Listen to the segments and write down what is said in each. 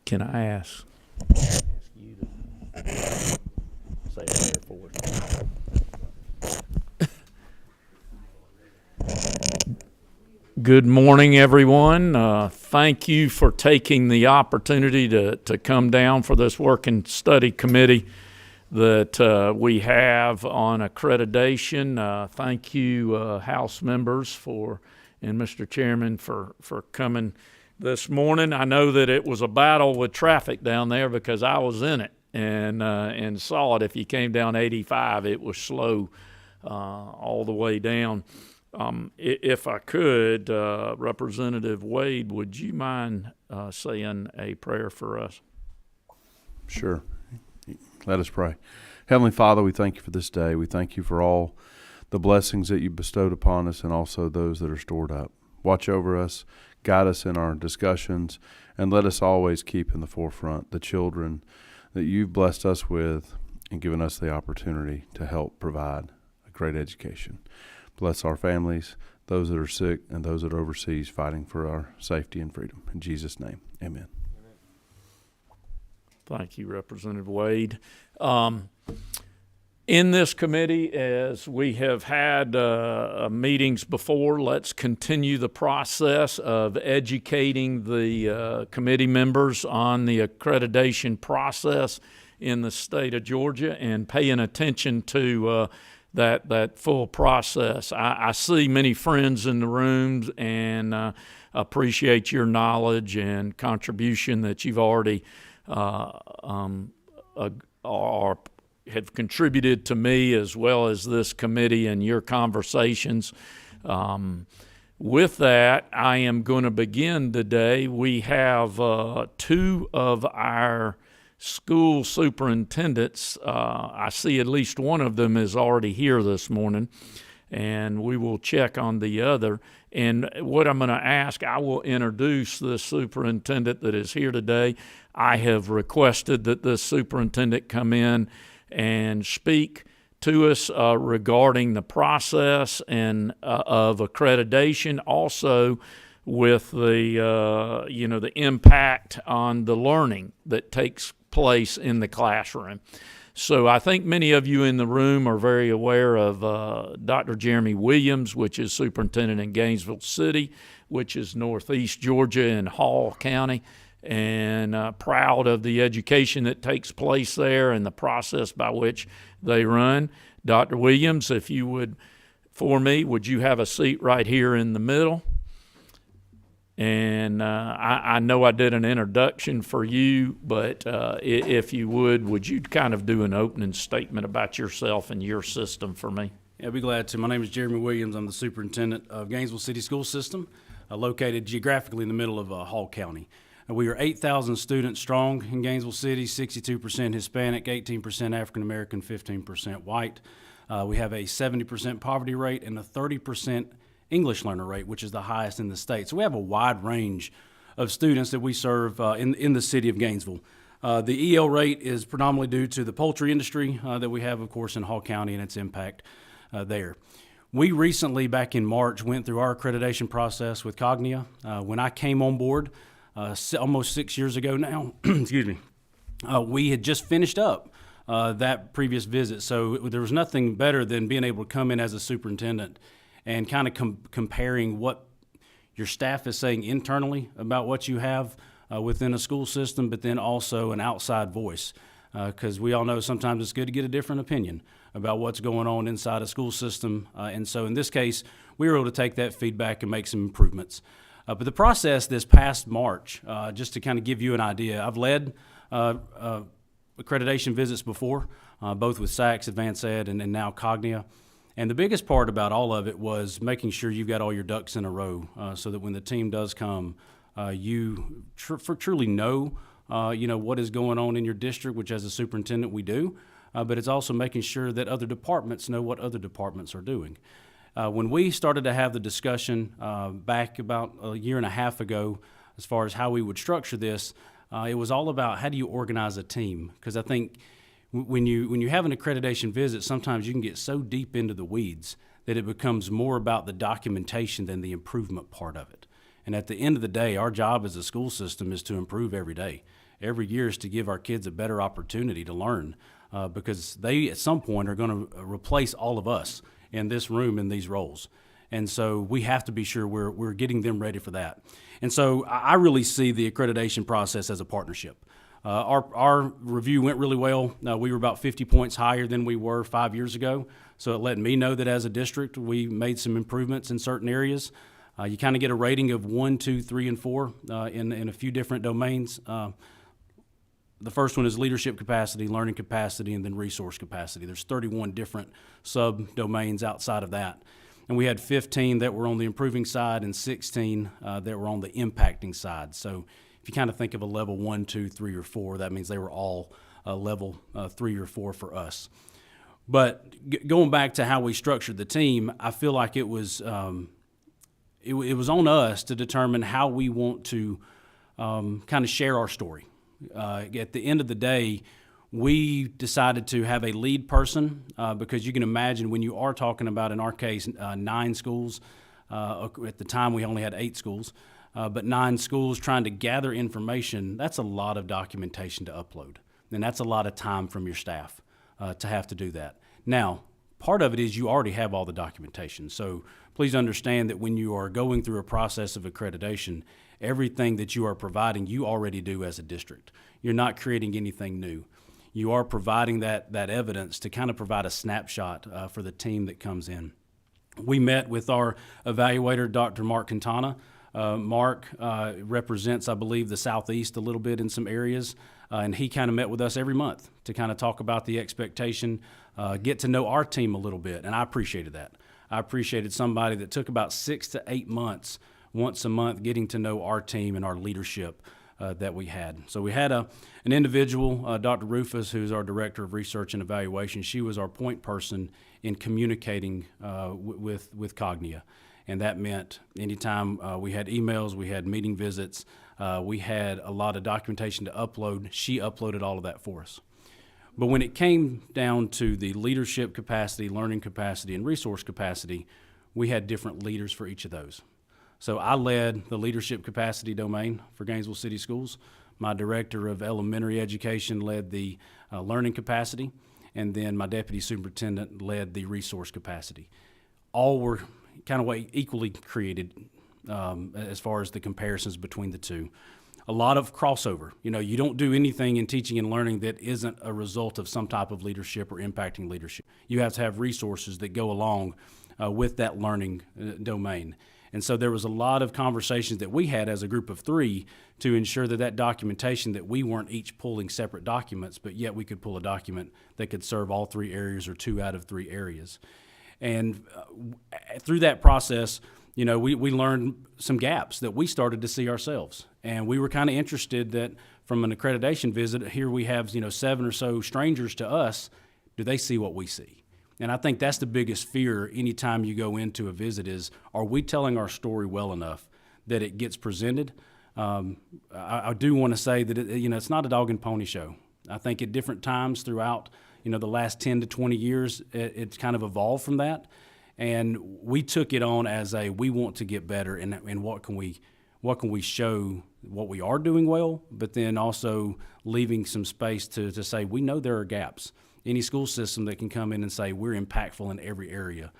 Can I ask you to say a prayer for us? Good morning, everyone. Thank you for taking the opportunity to come down for this work and study committee that we have on accreditation. Thank you, House members, and Mr. Chairman for coming this morning. I know that it was a battle with traffic down there because I was in it and saw it. If you came down 85, it was slow all the way down. If I could, Representative Wade, would you mind saying a prayer for us? Sure. Let us pray. Heavenly Father, we thank you for this day. We thank you for all the blessings that you bestowed upon us and also those that are stored up. Watch over us, guide us in our discussions, and let us always keep in the forefront the children that you've blessed us with and given us the opportunity to help provide a great education. Bless our families, those that are sick, and those that are overseas fighting for our safety and freedom. In Jesus' name, amen. Thank you, Representative Wade. In this committee, as we have had meetings before, let's continue the process of educating the committee members on the accreditation process in the state of Georgia and paying attention to that full process. I see many friends in the rooms and appreciate your knowledge and contribution that you've already have contributed to me as well as this committee and your conversations. With that, I am going to begin today. We have two of our school superintendents. I see at least one of them is already here this morning, and we will check on the other. And what I'm going to ask, I will introduce the superintendent that is here today. I have requested that this superintendent come in and speak to us regarding the process and of accreditation, also with the the impact on the learning that takes place in the classroom. So I think many of you in the room are very aware of Dr. Jeremy Williams, which is superintendent in Gainesville City, which is northeast Georgia in Hall County, and proud of the education that takes place there and the process by which they run. Dr. Williams, if you would, for me, would you have a seat right here in the middle? And I know I did an introduction for you, but if you would you kind of do an opening statement about yourself and your system for me? Yeah, I'd be glad to. My name is Jeremy Williams. I'm the superintendent of Gainesville City School System, located geographically in the middle of Hall County. We are 8,000 students strong in Gainesville City, 62% Hispanic, 18% African American, 15% white. We have a 70% poverty rate and a 30% English learner rate, which is the highest in the state. So we have a wide range of students that we serve in the city of Gainesville. The EL rate is predominantly due to the poultry industry that we have, of course, in Hall County and its impact there. We recently, back in March, went through our accreditation process with Cognia. When I came on board almost 6 years ago now, excuse me, we had just finished up that previous visit. So there was nothing better than being able to come in as a superintendent and kind of comparing what your staff is saying internally about what you have within a school system, but then also an outside voice, because we all know sometimes it's good to get a different opinion about what's going on inside a school system. And so in this case, we were able to take that feedback and make some improvements. But the process this past March, just to kind of give you an idea, I've led accreditation visits before, both with SACS, Advanced Ed, and now Cognia. And the biggest part about all of it was making sure you've got all your ducks in a row, so that when the team does come, you truly know, what is going on in your district, which as a superintendent we do. But it's also making sure that other departments know what other departments are doing. When we started to have the discussion back about a year and a half ago, as far as how we would structure this, it was all about how do you organize a team? Because I think when you have an accreditation visit, sometimes you can get so deep into the weeds that it becomes more about the documentation than the improvement part of it. And at the end of the day, our job as a school system is to improve every day. every year is to give our kids a better opportunity to learn, because they at some point are going to replace all of us in this room in these roles. And so we have to be sure we're getting them ready for that. And so I really see the accreditation process as a partnership. Our review went really well. We were about 50 points higher than we were 5 years ago. So it let me know that as a district, we made some improvements in certain areas. You kind of get a rating of 1, 2, 3, and 4 in a few different domains. The first one is leadership capacity, learning capacity, and then resource capacity. There's 31 different sub-domains outside of that. And we had 15 that were on the improving side and 16 that were on the impacting side. So if you kind of think of a level 1, 2, 3, or 4, that means they were all level 3 or 4 for us. But going back to how we structured the team, I feel like it was it was on us to determine how we want to kind of share our story. At the end of the day, we decided to have a lead person because you can imagine when you are talking about, in our case, 9 schools. At the time, we only had 8 schools, but 9 schools trying to gather information, that's a lot of documentation to upload. And that's a lot of time from your staff to have to do that. Now, part of it is you already have all the documentation. So please understand that when you are going through a process of accreditation, everything that you are providing, you already do as a district. You're not creating anything new. You are providing that evidence to kind of provide a snapshot for the team that comes in. We met with our evaluator, Dr. Mark Quintana. Mark represents, I believe, the Southeast a little bit in some areas, and he kind of met with us every month to kind of talk about the expectation, get to know our team a little bit, and I appreciated that. I appreciated somebody that took about 6 to 8 months, once a month, getting to know our team and our leadership that we had. So we had an individual, Dr. Rufus, who's our Director of Research and Evaluation. She was our point person in communicating with Cognia. And that meant anytime we had emails, we had meeting visits, we had a lot of documentation to upload, she uploaded all of that for us. But when it came down to the leadership capacity, learning capacity, and resource capacity, we had different leaders for each of those. So I led the leadership capacity domain for Gainesville City Schools. My director of elementary education led the learning capacity, and then my deputy superintendent led the resource capacity. All were kind of equally created as far as the comparisons between the two. A lot of crossover. You know, you don't do anything in teaching and learning that isn't a result of some type of leadership or impacting leadership. You have to have resources that go along with that learning domain. And so there was a lot of conversations that we had as a group of 3 to ensure that documentation, that we weren't each pulling separate documents, but yet we could pull a document that could serve all 3 areas or 2 out of 3 areas. And through that process, you know, we learned some gaps that we started to see ourselves. And we were kind of interested that from an accreditation visit, here we have, 7 or so strangers to us. Do they see what we see? And I think that's the biggest fear anytime you go into a visit is, are we telling our story well enough that it gets presented? I do want to say that, it's not a dog and pony show. I think at different times throughout, the last 10 to 20 years, it's kind of evolved from that. And we took it on as we want to get better, and what can we show what we are doing well, but then also leaving some space to say we know there are gaps. Any school system that can come in and say we're impactful in every area,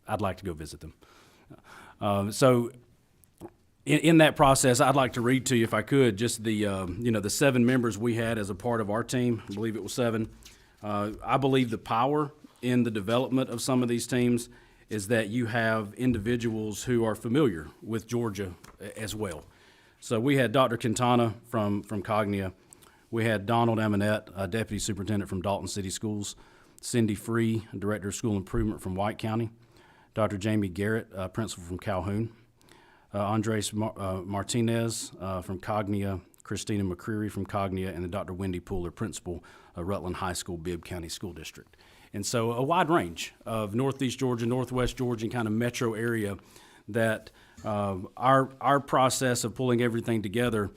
I'd like to go visit them. So in that process, I'd like to read to you, if I could, just the 7 members we had as a part of our team. I believe it was 7. I believe the power in the development of some of these teams is that you have individuals who are familiar with Georgia as well. So we had Dr. Quintana from Cognia. We had Donald Amonette, Deputy Superintendent from Dalton City Schools. Cindy Free, Director of School Improvement from White County. Dr. Jamie Garrett, Principal from Calhoun. Andres Martinez from Cognia. Christina McCreary from Cognia, and then Dr. Wendy Pooler, Principal, Rutland High School, Bibb County School District. And so a wide range of Northeast Georgia, Northwest Georgia, and kind of metro area that our process of pulling everything together,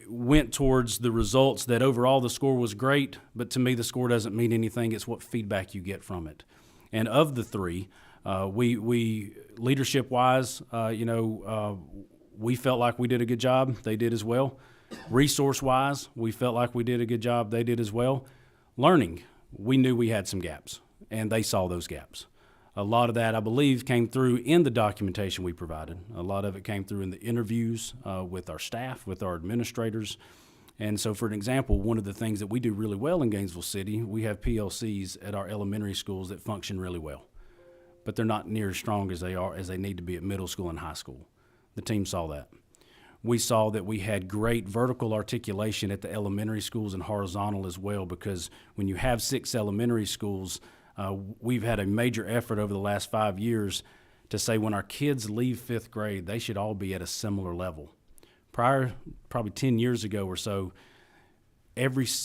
went towards the results that overall the score was great, but to me the score doesn't mean anything. It's what feedback you get from it. And of the 3, we leadership-wise, we felt like we did a good job. They did as well. Resource-wise, we felt like we did a good job. They did as well. Learning, we knew we had some gaps, and they saw those gaps. A lot of that, I believe, came through in the documentation we provided. A lot of it came through in the interviews with our staff, with our administrators. And so, for an example, one of the things that we do really well in Gainesville City, we have PLCs at our elementary schools that function really well, but they're not near as strong as they need to be at middle school and high school. The team saw that. We saw that we had great vertical articulation at the elementary schools and horizontal as well, because when you have 6 elementary schools, we've had a major effort over the last 5 years to say when our kids leave 5th grade, they should all be at a similar level. Prior, probably 10 years ago or so,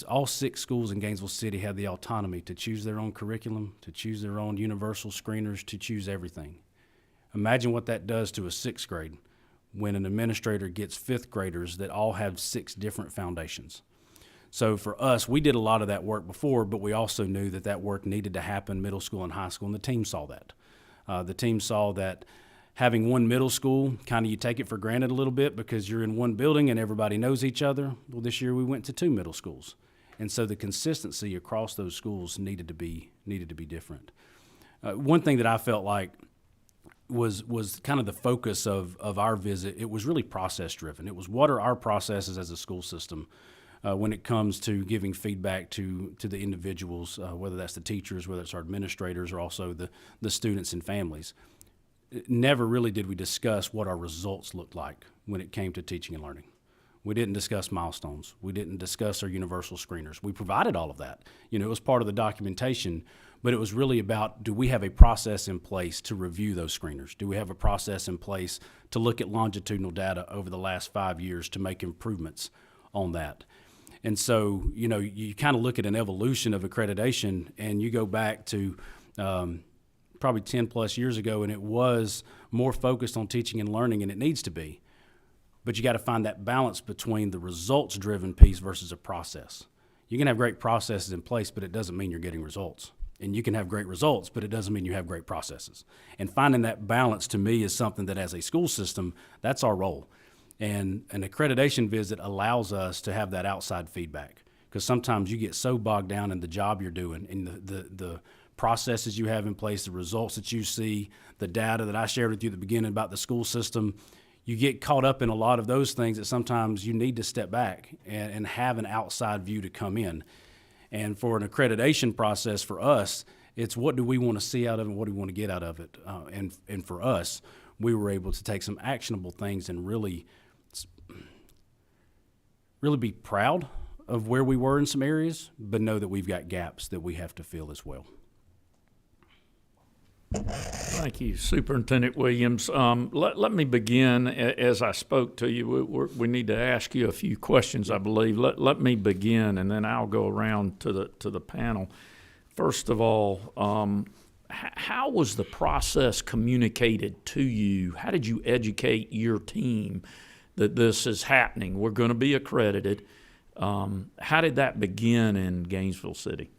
all 6 schools in Gainesville City had the autonomy to choose their own curriculum, to choose their own universal screeners, to choose everything. Imagine what that does to a 6th grade when an administrator gets 5th graders that all have 6 different foundations. So for us, we did a lot of that work before, but we also knew that that work needed to happen middle school and high school, and the team saw that. The team saw that having one middle school, kind of you take it for granted a little bit because you're in one building and everybody knows each other. Well, this year we went to 2 middle schools. And so the consistency across those schools needed to be different. One thing that I felt like was kind of the focus of our visit, it was really process driven. It was, what are our processes as a school system when it comes to giving feedback to the individuals, whether that's the teachers, whether it's our administrators, or also the students and families. Never really did we discuss what our results looked like when it came to teaching and learning. We didn't discuss milestones. We didn't discuss our universal screeners. We provided all of that. You know, it was part of the documentation, but it was really about, do we have a process in place to review those screeners? Do we have a process in place to look at longitudinal data over the last 5 years to make improvements on that? And so, you know, you kind of look at an evolution of accreditation, and you go back to probably 10 plus years ago, and it was more focused on teaching and learning, and it needs to be. But you got to find that balance between the results driven piece versus a process. You can have great processes in place, but it doesn't mean you're getting results. And you can have great results, but it doesn't mean you have great processes. And finding that balance, to me, is something that as a school system, that's our role. And an accreditation visit allows us to have that outside feedback, because sometimes you get so bogged down in the job you're doing and the processes you have in place, the results that you see, the data that I shared with you at the beginning about the school system. You get caught up in a lot of those things that sometimes you need to step back and have an outside view to come in. And for an accreditation process for us, it's what do we want to see out of it, what do we want to get out of it. And for us, we were able to take some actionable things and really be proud of where we were in some areas, but know that we've got gaps that we have to fill as well. Thank you, Superintendent Williams. Let me begin. As I spoke to you, we need to ask you a few questions, I believe. Let me begin, and then I'll go around to the panel. First of all, how was the process communicated to you? How did you educate your team that this is happening? We're going to be accredited. How did that begin in Gainesville City?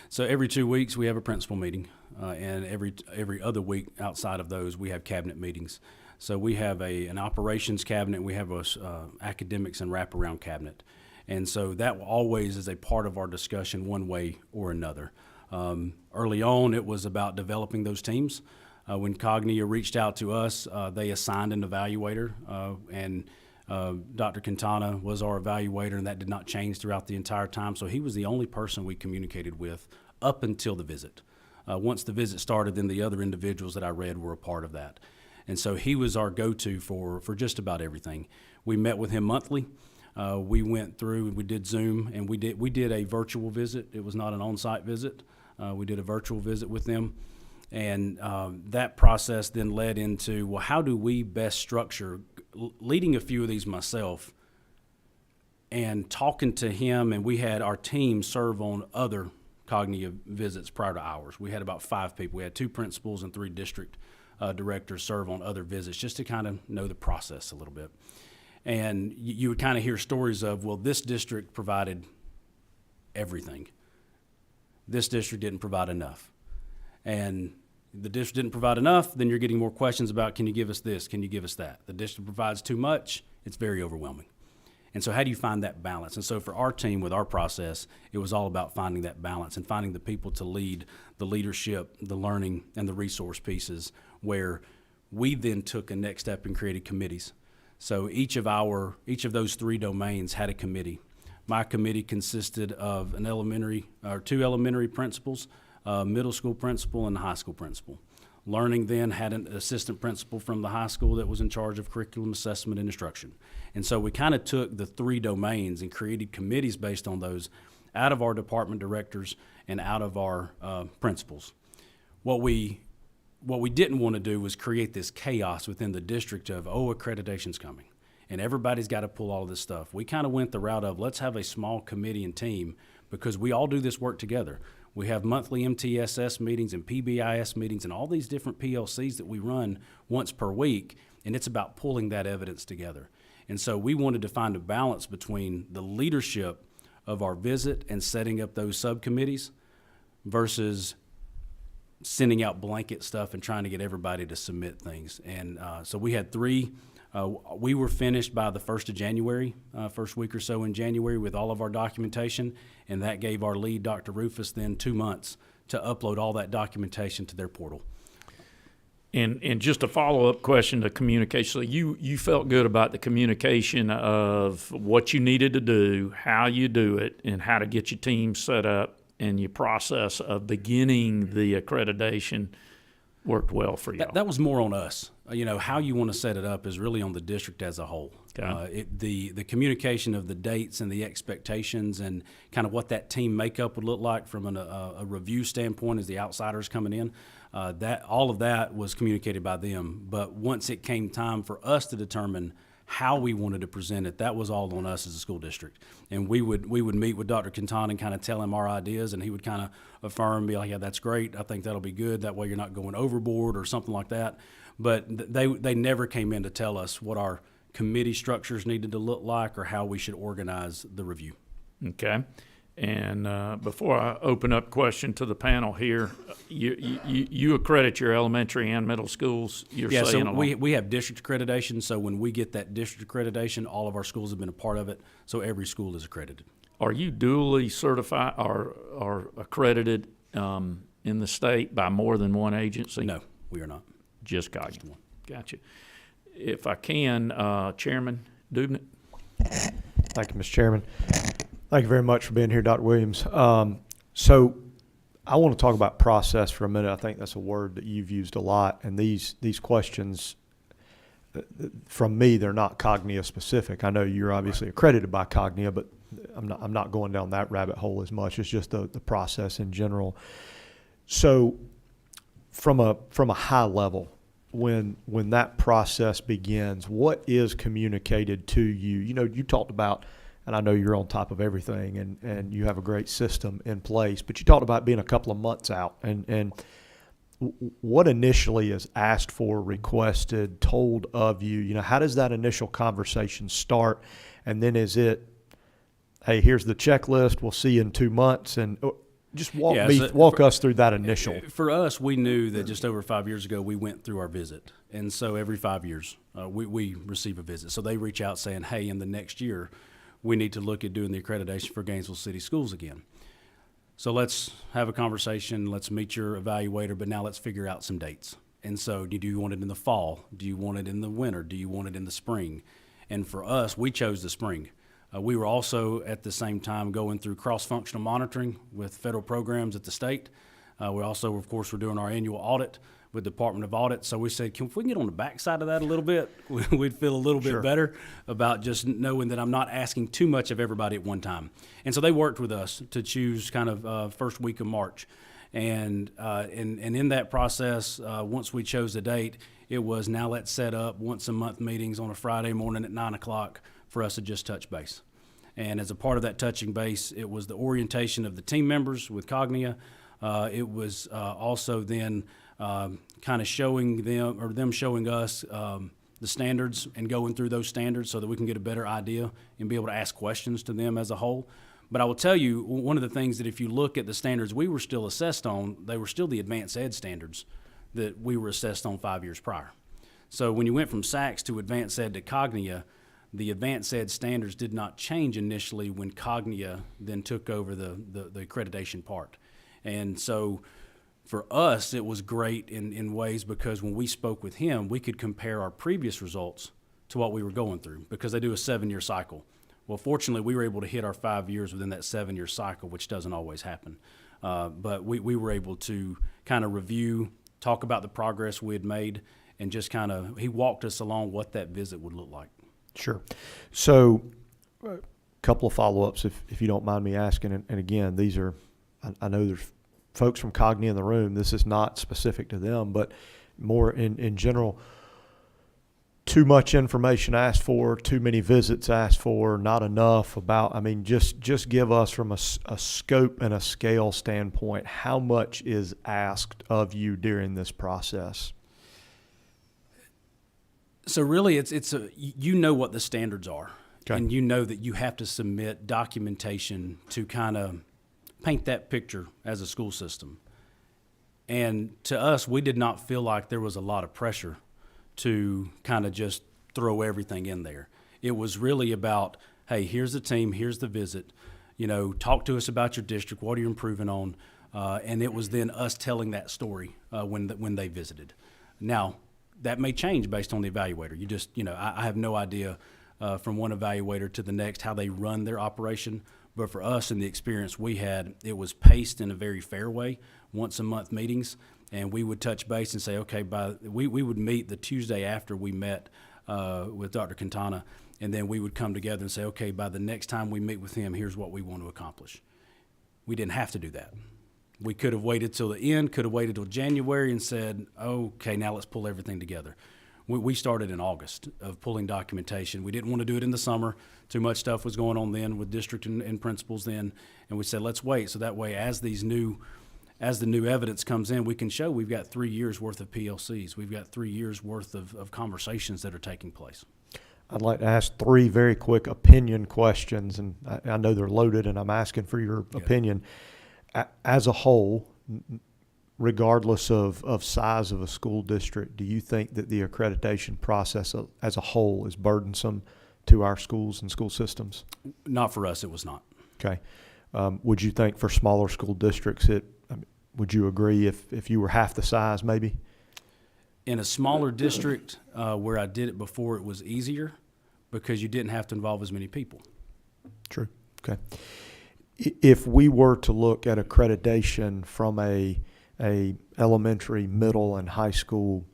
So every 2 weeks we have a principal meeting, and every other week outside of those we have cabinet meetings. So we have an operations cabinet, we have a academics and wraparound cabinet, and so that always is a part of our discussion one way or another. Early on, it was about developing those teams. When Cognia reached out to us, they assigned an evaluator, and Dr. Quintana was our evaluator, and that did not change throughout the entire time. So he was the only person we communicated with up until the visit. Once the visit started, then the other individuals that I read were a part of that. And so he was our go-to for just about everything. We met with him monthly. We went through, we did Zoom, and we did a virtual visit. It was not an on-site visit. We did a virtual visit with them. And that process then led into, well, how do we best structure, leading a few of these myself and talking to him, and we had our team serve on other Cognia visits prior to ours. We had about 5 people. We had 2 principals and 3 district directors serve on other visits just to kind of know the process a little bit. And you would kind of hear stories of, well, this district provided everything. This district didn't provide enough. And The district didn't provide enough, then you're getting more questions about, can you give us this, can you give us that? The district provides too much, it's very overwhelming. And so how do you find that balance? And so for our team, with our process, it was all about finding that balance and finding the people to lead the leadership, the learning, and the resource pieces, where we then took a next step and created committees. So each of those 3 domains had a committee. My committee consisted of two elementary principals, a middle school principal, and a high school principal. Learning then had an assistant principal from the high school that was in charge of curriculum assessment and instruction. And so we kind of took the 3 domains and created committees based on those out of our department directors and out of our principals. What we didn't want to do was create this chaos within the district of, accreditation's coming, and everybody's got to pull all of this stuff. We kind of went the route of, let's have a small committee and team, because we all do this work together. We have monthly MTSS meetings and PBIS meetings and all these different PLCs that we run once per week, and it's about pulling that evidence together. And so we wanted to find a balance between the leadership of our visit and setting up those subcommittees versus sending out blanket stuff and trying to get everybody to submit things. And so we had 3. We were finished by the 1st of January, first week or so in January, with all of our documentation, and that gave our lead, Dr. Rufus, then 2 months to upload all that documentation to their portal. And just a follow-up question to communication. So you felt good about the communication of what you needed to do, how you do it, and how to get your team set up, and your process of beginning the accreditation worked well for you. That was more on us. How you want to set it up is really on the district as a whole. Okay. The communication of the dates and the expectations and kind of what that team makeup would look like from a review standpoint as the outsiders coming in, that all of that was communicated by them. But once it came time for us to determine how we wanted to present it, that was all on us as a school district. And we would meet with Dr. Quinton and kind of tell him our ideas, and he would kind of affirm, be like, yeah, that's great. I think that'll be good. That way you're not going overboard or something like that. But they never came in to tell us what our committee structures needed to look like or how we should organize the review. Okay. And before I open up question to the panel here, you accredit your elementary and middle schools. You're yeah, saying so we have district accreditation. So when we get that district accreditation, all of our schools have been a part of it. So every school is accredited. Are you duly certified or accredited in the state by more than one agency? No, we are not. Just Cognitive. Gotcha. If I can, Chairman Dubnett. Thank you, Mr. Chairman. Thank you very much for being here, Dr. Williams. So I want to talk about process for a minute. I think that's a word that you've used a lot. And these questions, from me, they're not Cognia specific. I know you're obviously accredited by Cognia, but I'm not going down that rabbit hole as much. It's just the process in general. So from a high level, when that process begins, what is communicated to you? You talked about, and I know you're on top of everything and you have a great system in place, but you talked about being a couple of months out, and what initially is asked for, requested, told of you? How does that initial conversation start? And then is it, hey, here's the checklist, we'll see you in 2 months, and just walk us through that initial. For us, we knew that just over 5 years ago, we went through our visit. And so every 5 years, we receive a visit. So they reach out saying, hey, in the next year, we need to look at doing the accreditation for Gainesville City Schools again. So let's have a conversation. Let's meet your evaluator, but now let's figure out some dates. And so do you want it in the fall? Do you want it in the winter? Do you want it in the spring? And for us, we chose the spring. We were also at the same time going through cross-functional monitoring with federal programs at the state. We also, of course, were doing our annual audit with the Department of Audit. So we said, if we can get on the backside of that a little bit, we'd feel a little bit better about just knowing that I'm not asking too much of everybody at one time. And so they worked with us to choose kind of first week of March. And in that process, once we chose the date, it was now let's set up once a month meetings on a Friday morning at 9 o'clock for us to just touch base. And as a part of that touching base, it was the orientation of the team members with Cognia. It was also then kind of showing them, or them showing us, the standards and going through those standards so that we can get a better idea and be able to ask questions to them as a whole. But I will tell you, one of the things that if you look at the standards we were still assessed on, they were still the advanced ed standards that we were assessed on 5 years prior. So when you went from SACS to Advanced Ed to Cognia, the Advanced Ed standards did not change initially when Cognia then took over the accreditation part. And so for us, it was great in ways because when we spoke with him, we could compare our previous results to what we were going through because they do a 7-year cycle. Well, fortunately, we were able to hit our 5 years within that 7-year cycle, which doesn't always happen. But we were able to kind of review, talk about the progress we had made, and just kind of, he walked us along what that visit would look like. Sure. So a couple of follow-ups, if you don't mind me asking. And again, these are, I know there's folks from Cognia in the room. This is not specific to them, but more in general. Too much information asked for, too many visits asked for, not enough about, I mean, just give us from a scope and a scale standpoint, how much is asked of you during this process? So really, you know what the standards are, Okay. and you know that you have to submit documentation to kind of paint that picture as a school system. And to us, we did not feel like there was a lot of pressure to kind of just throw everything in there. It was really about, hey, here's the team, here's the visit, talk to us about your district, what are you improving on, and it was then us telling that story when they visited. Now, that may change based on the evaluator. You just, I have no idea from one evaluator to the next how they run their operation. But for us and the experience we had, it was paced in a very fair way, once a month meetings. And we would touch base and say, okay, we would meet the Tuesday after we met with Dr. Quintana. And then we would come together and say, okay, by the next time we meet with him, here's what we want to accomplish. We didn't have to do that. We could have waited till the end, could have waited till January and said, okay, now let's pull everything together. We started in August of pulling documentation. We didn't want to do it in the summer. Too much stuff was going on then with district and principals then. And we said, let's wait. So that way, as the new evidence comes in, we can show we've got 3 years worth of PLCs. We've got 3 years worth of conversations that are taking place. I'd like to ask 3 very quick opinion questions, and I know they're loaded, and I'm asking for your opinion. As a whole, regardless of size of a school district, do you think that the accreditation process as a whole is burdensome to our schools and school systems? Not for us, it was not. Okay. Would you think for smaller school districts, would you agree if you were half the size maybe? In a smaller district where I did it before, it was easier because you didn't have to involve as many people. True. Okay. If we were to look at accreditation from a elementary, middle, and high school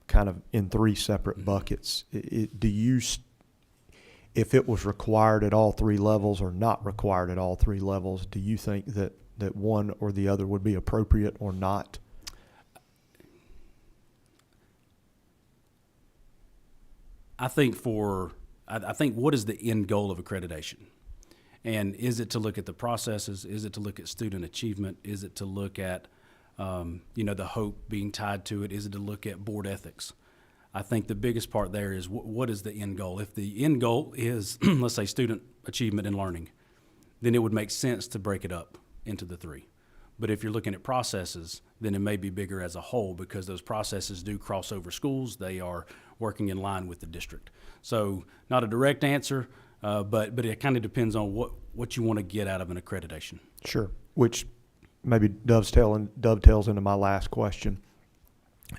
kind of in 3 separate buckets, if it was required at all 3 levels or not required at all 3 levels, do you think that one or the other would be appropriate or not? I think what is the end goal of accreditation? And is it to look at the processes? Is it to look at student achievement? Is it to look at, the hope being tied to it? Is it to look at board ethics? I think the biggest part there is what is the end goal? If the end goal is, let's say, student achievement and learning, then it would make sense to break it up into the 3. But if you're looking at processes, then it may be bigger as a whole because those processes do cross over schools. They are working in line with the district. So not a direct answer, but it kind of depends on what you want to get out of an accreditation. Sure. Which maybe dovetails into my last question.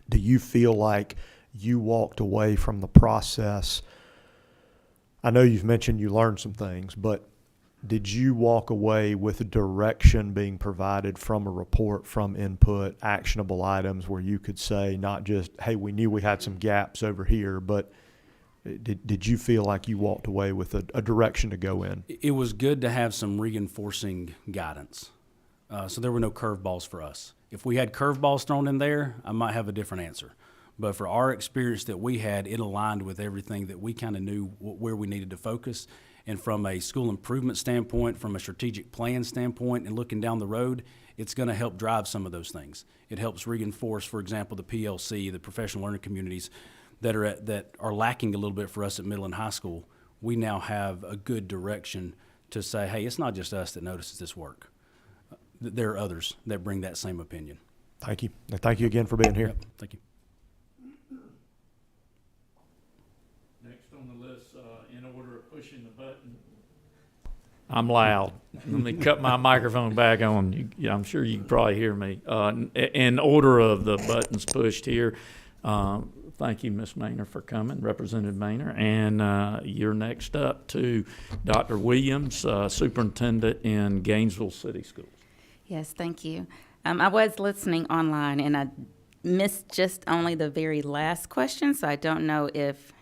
Do you feel like you walked away from the process? I know you've mentioned you learned some things, but did you walk away with direction being provided from a report, from input, actionable items where you could say not just, hey, we knew we had some gaps over here, but did you feel like you walked away with a direction to go in? It was good to have some reinforcing guidance. So there were no curveballs for us. If we had curveballs thrown in there, I might have a different answer. But for our experience that we had, it aligned with everything that we kind of knew where we needed to focus. And from a school improvement standpoint, from a strategic plan standpoint, and looking down the road, it's going to help drive some of those things. It helps reinforce, for example, the PLC, the professional learning communities that are lacking a little bit for us at middle and high school. We now have a good direction to say, hey, it's not just us that notices this work. There are others that bring that same opinion. Thank you. And thank you again for being here. Yep, thank you. Next on the list, in order of pushing the button. I'm loud. Let me cut my microphone back on. Yeah, I'm sure you can probably hear me. In order of the buttons pushed here, thank you, Ms. Maynor, for coming, Representative Maynor. And you're next up to Dr. Williams, Superintendent in Gainesville City Schools. Yes, thank you. I was listening online, and I missed just only the very last question, so I don't know if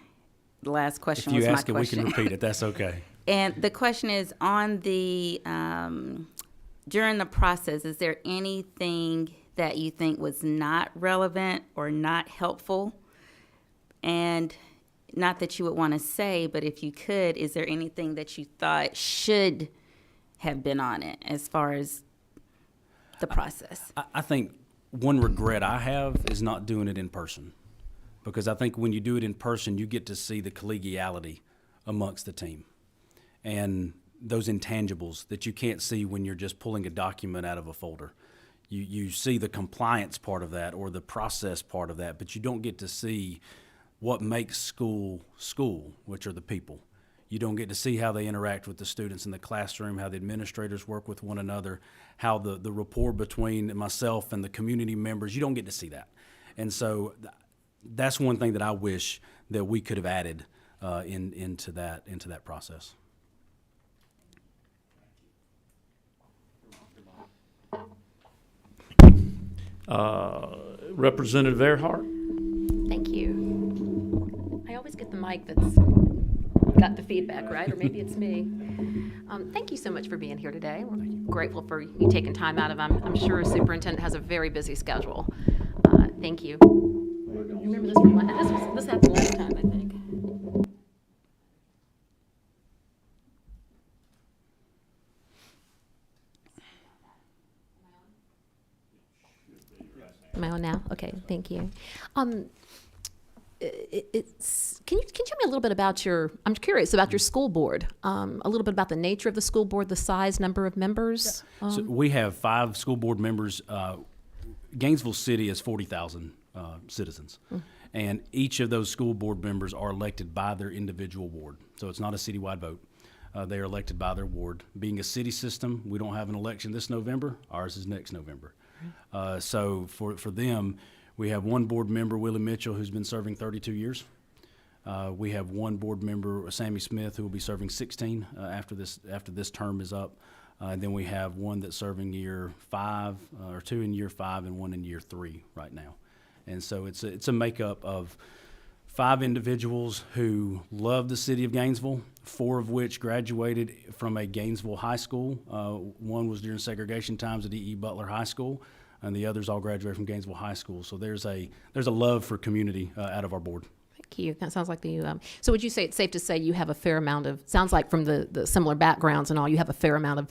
the last question If was you my ask it, we question. can repeat it. That's okay. And the question is, on the, during the process, is there anything that you think was not relevant or not helpful? And not that you would want to say, but if you could, is there anything that you thought should have been on it as far as the process? I think one regret I have is not doing it in person, because I think when you do it in person, you get to see the collegiality amongst the team and those intangibles that you can't see when you're just pulling a document out of a folder. You see the compliance part of that or the process part of that, but you don't get to see what makes school, which are the people. You don't get to see how they interact with the students in the classroom, how the administrators work with one another, how the rapport between myself and the community members. You don't get to see that. And so that's one thing that I wish that we could have added into that process. Representative Earhart? Thank you. I always get the mic that's got the feedback, right? Or maybe it's me. Thank you so much for being here today. We're grateful for you taking time out of, I'm sure a superintendent has a very busy schedule. Thank you. Remember this from this happened last time, I think. Am I on now? Okay, thank you. Can you tell me a little bit about I'm curious about your school board, a little bit about the nature of the school board, the size, number of members? So we have 5 school board members. Gainesville City has 40,000 citizens. And each of those school board members are elected by their individual ward. So it's not a citywide vote. They are elected by their ward. Being a city system, we don't have an election this November. Ours is next November. So for them, we have one board member, Willie Mitchell, who's been serving 32 years. We have one board member, Sammy Smith, who will be serving 16 after this term is up. And then we have one that's serving year 5, or 2 in year 5 and 1 in year 3 right now. And so it's a makeup of 5 individuals who love the city of Gainesville, 4 of which graduated from a Gainesville high school. One was during segregation times at E.E. Butler High School, and the others all graduated from Gainesville High School. So there's a love for community out of our board. Thank you. That sounds like so would you say it's safe to say you have a fair amount of, sounds like from the similar backgrounds and all, you have a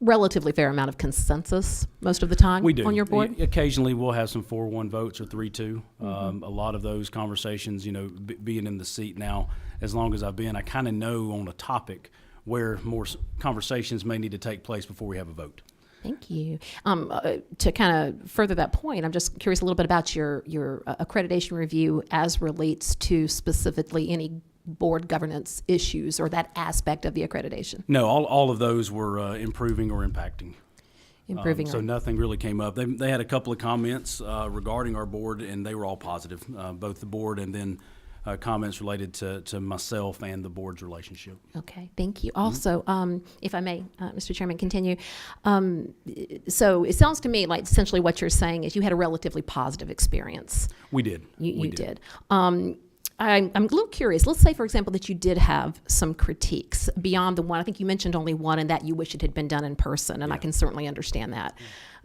relatively fair amount of consensus most of the time We do. on your board? Occasionally we'll have some 4-1 votes or 3-2. A lot of those conversations, being in the seat now, as long as I've been, I kind of know on a topic where more conversations may need to take place before we have a vote. Thank you. To kind of further that point, I'm just curious a little bit about your accreditation review as relates to specifically any board governance issues or that aspect of the accreditation. No, all of those were improving or impacting. So nothing really came up. They had a couple of comments regarding our board, and they were all positive, both the board and then comments related to myself and the board's relationship. Okay, thank you. Also, if I may, Mr. Chairman, continue. So it sounds to me like essentially what you're saying is you had a relatively positive experience. We did. You did. I'm a little curious. Let's say, for example, that you did have some critiques beyond the one. I think you mentioned only one, and that you wish it had been done in person, and I can certainly understand that.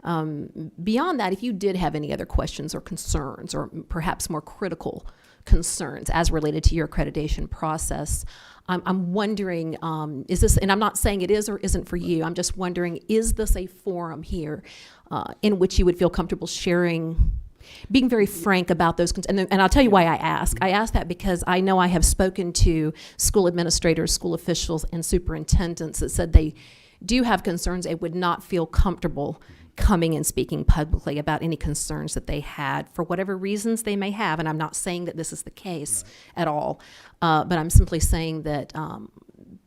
Beyond that, if you did have any other questions or concerns, or perhaps more critical concerns as related to your accreditation process, I'm wondering, is this, and I'm not saying it is or isn't for you, I'm just wondering, is this a forum here in which you would feel comfortable sharing, being very frank about those, and I'll tell you why I ask. I ask that because I know I have spoken to school administrators, school officials, and superintendents that said they do have concerns and would not feel comfortable coming and speaking publicly about any concerns that they had for whatever reasons they may have. And I'm not saying that this is the case at all, but I'm simply saying that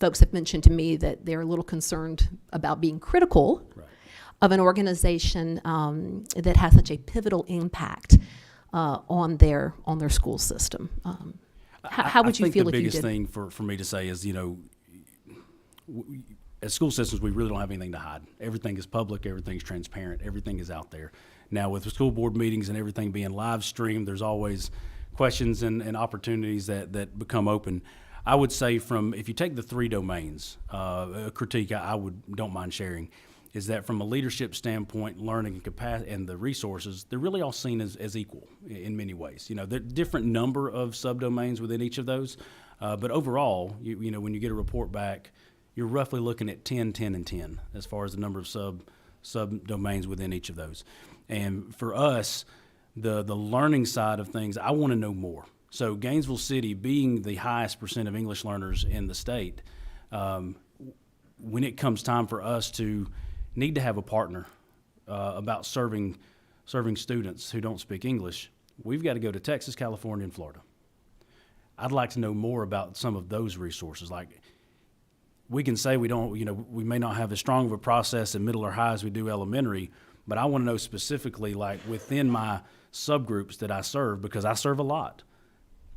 folks have mentioned to me that they're a little concerned about being critical of an organization that has such a pivotal impact on their school system. How would you feel if you did? I think the biggest thing for me to say is, as school systems, we really don't have anything to hide. Everything is public, everything's transparent, everything is out there. Now, with the school board meetings and everything being live streamed, there's always questions and opportunities that become open. I would say if you take the 3 domains, a critique don't mind sharing, is that from a leadership standpoint, learning and capacity and the resources, they're really all seen as equal in many ways. There are different number of subdomains within each of those, but overall, when you get a report back, you're roughly looking at 10, 10, and 10 as far as the number of subdomains within each of those. And for us, the learning side of things, I want to know more. So Gainesville City, being the highest % of English learners in the state, when it comes time for us to need to have a partner about serving students who don't speak English, we've got to go to Texas, California, and Florida. I'd like to know more about some of those resources. Like, we can say we we may not have as strong of a process in middle or high as we do elementary, but I want to know specifically, like within my subgroups that I serve, because I serve a lot,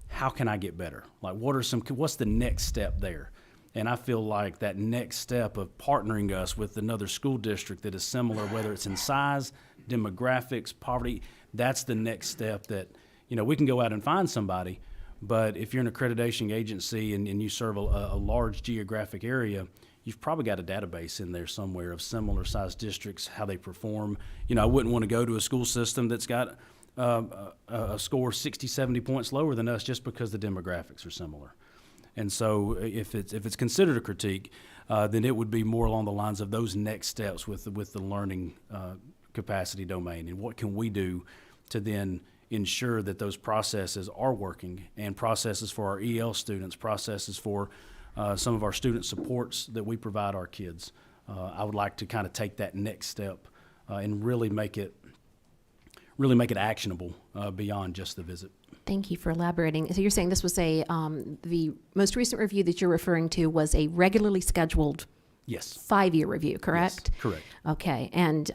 how can I get better? Like, what's the next step there? And I feel like that next step of partnering us with another school district that is similar, whether it's in size, demographics, poverty, that's the next step that, we can go out and find somebody. But if you're an accreditation agency and you serve a large geographic area, you've probably got a database in there somewhere of similar sized districts, how they perform. I wouldn't want to go to a school system that's got a score 60, 70 points lower than us just because the demographics are similar. And so if it's considered a critique, then it would be more along the lines of those next steps with the learning capacity domain, and what can we do to then ensure that those processes are working, and processes for our EL students, processes for some of our student supports that we provide our kids. I would like to kind of take that next step and really make it actionable beyond just the visit. Thank you for elaborating. So you're saying this was the most recent review that you're referring to was a regularly scheduled Yes. 5-year review, correct? Yes, correct. Okay. And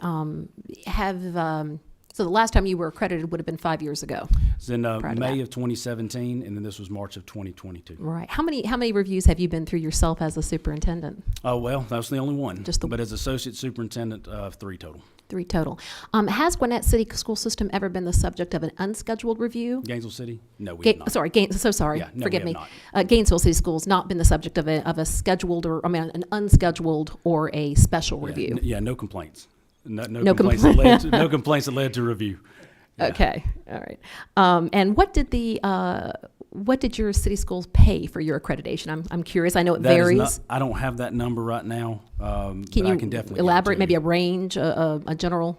so the last time you were accredited would have been 5 years ago. It's in Proud of May that. of 2017, and then this was March of 2022. Right. How many reviews have you been through yourself as a superintendent? Oh, well, that was the only one. Just but as associate superintendent, 3 total. 3 total. Has Gwinnett City School System ever been the subject of an unscheduled review? Gainesville City? No, we have not. Sorry, so sorry. Yeah, no, Forgive we me. have Gainesville City Schools not been the subject of a scheduled an unscheduled or a special review. No complaints. No No complaints no complaints that led to review. Yeah. Okay, all right. And what did your city schools pay for your accreditation? I'm curious. I know it That is varies. I don't have that number right now. Can but you I can definitely elaborate? give it Maybe to a range, a general.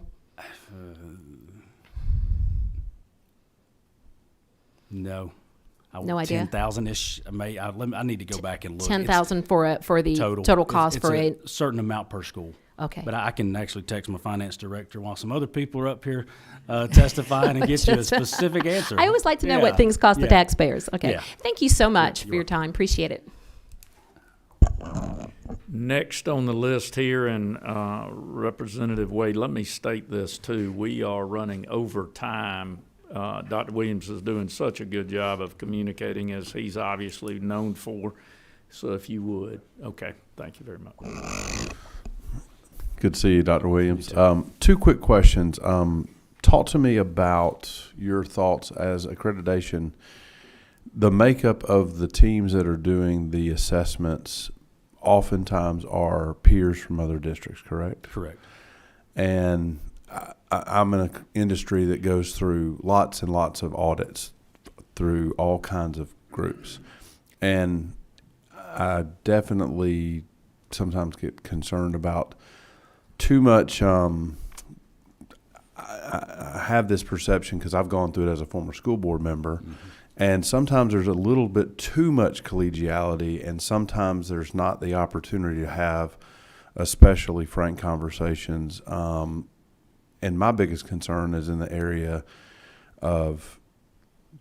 No. No idea? 10,000-ish. I need to go back and look. 10,000 for the total cost It's for a certain amount per school. Okay. But I can actually text my finance director while some other people are up here testifying and get you a specific answer. I always like to know Yeah, what things cost the yeah. taxpayers. Okay. Yeah. Thank you so much You're for your time. Appreciate it. Next on the list here, and Representative Wade, let me state this too. We are running over time. Dr. Williams is doing such a good job of communicating, as he's obviously known for. So if you would. Okay. Thank you very much. Good to see you, Dr. Williams. 2 quick questions. Talk to me about your thoughts as accreditation. The makeup of the teams that are doing the assessments oftentimes are peers from other districts, correct? Correct. And I'm in an industry that goes through lots and lots of audits through all kinds of groups. And I definitely sometimes get concerned about too much. I have this perception because I've gone through it as a former school board member, mm-hmm. and sometimes there's a little bit too much collegiality, and sometimes there's not the opportunity to have especially frank conversations. And my biggest concern is in the area of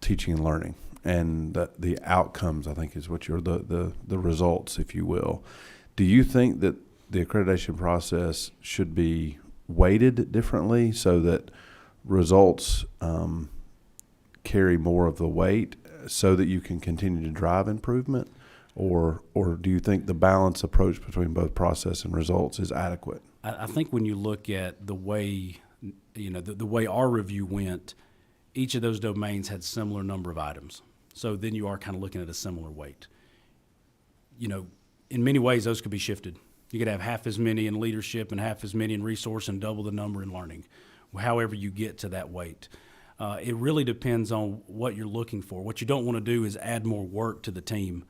teaching and learning, and the outcomes, I think, is what you're the results, if you will. Do you think that the accreditation process should be weighted differently so that results carry more of the weight so that you can continue to drive improvement? Or do you think the balanced approach between both process and results is adequate? I think when you look at the way, the way our review went, each of those domains had similar number of items. So then you are kind of looking at a similar weight. In many ways, those could be shifted. You could have half as many in leadership and half as many in resource and double the number in learning, however you get to that weight. It really depends on what you're looking for. What you don't want to do is add more work to the team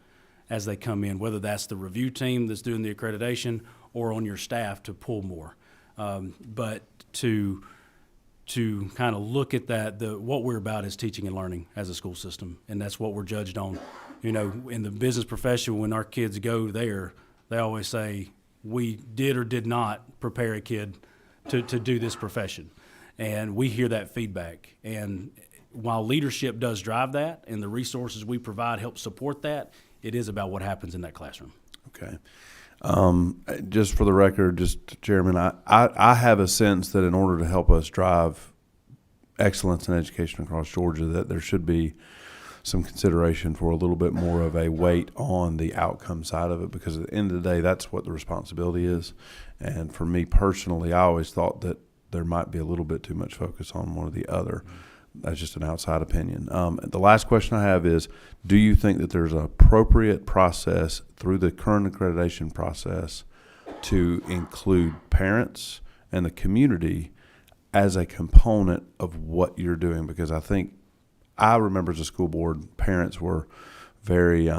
as they come in, whether that's the review team that's doing the accreditation or on your staff to pull more. But to kind of look at that, what we're about is teaching and learning as a school system, and that's what we're judged on. In the business profession, when our kids go there, they always say, we did or did not prepare a kid to do this profession. And we hear that feedback. And while leadership does drive that and the resources we provide help support that, it is about what happens in that classroom. Okay. Just for the record, Chairman, I have a sense that in order to help us drive excellence in education across Georgia, that there should be some consideration for a little bit more of a weight on the outcome side of it, because at the end of the day, that's what the responsibility is. And for me personally, I always thought that there might be a little bit too much focus on one or the other. That's just an outside opinion. The last question I have is, do you think that there's an appropriate process through the current accreditation process to include parents and the community as a component of what you're doing? Because I remember as a school board, parents were very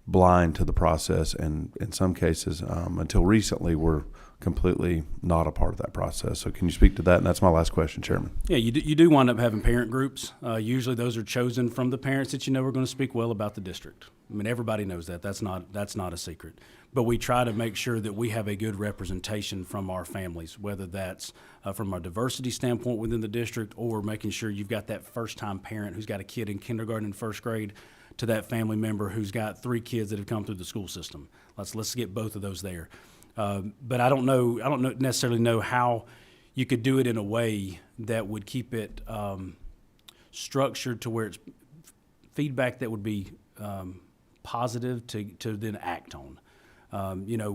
blind to the process, and in some cases, until recently, were completely not a part of that process. So can you speak to that? And that's my last question, Chairman. Yeah, you do wind up having parent groups. Usually those are chosen from the parents that are going to speak well about the district. I mean, everybody knows that. That's not a secret. But we try to make sure that we have a good representation from our families, whether that's from our diversity standpoint within the district, or making sure you've got that first-time parent who's got a kid in kindergarten and first grade to that family member who's got 3 kids that have come through the school system. Let's get both of those there. But I don't necessarily know how you could do it in a way that would keep it structured to where it's feedback that would be positive to then act on.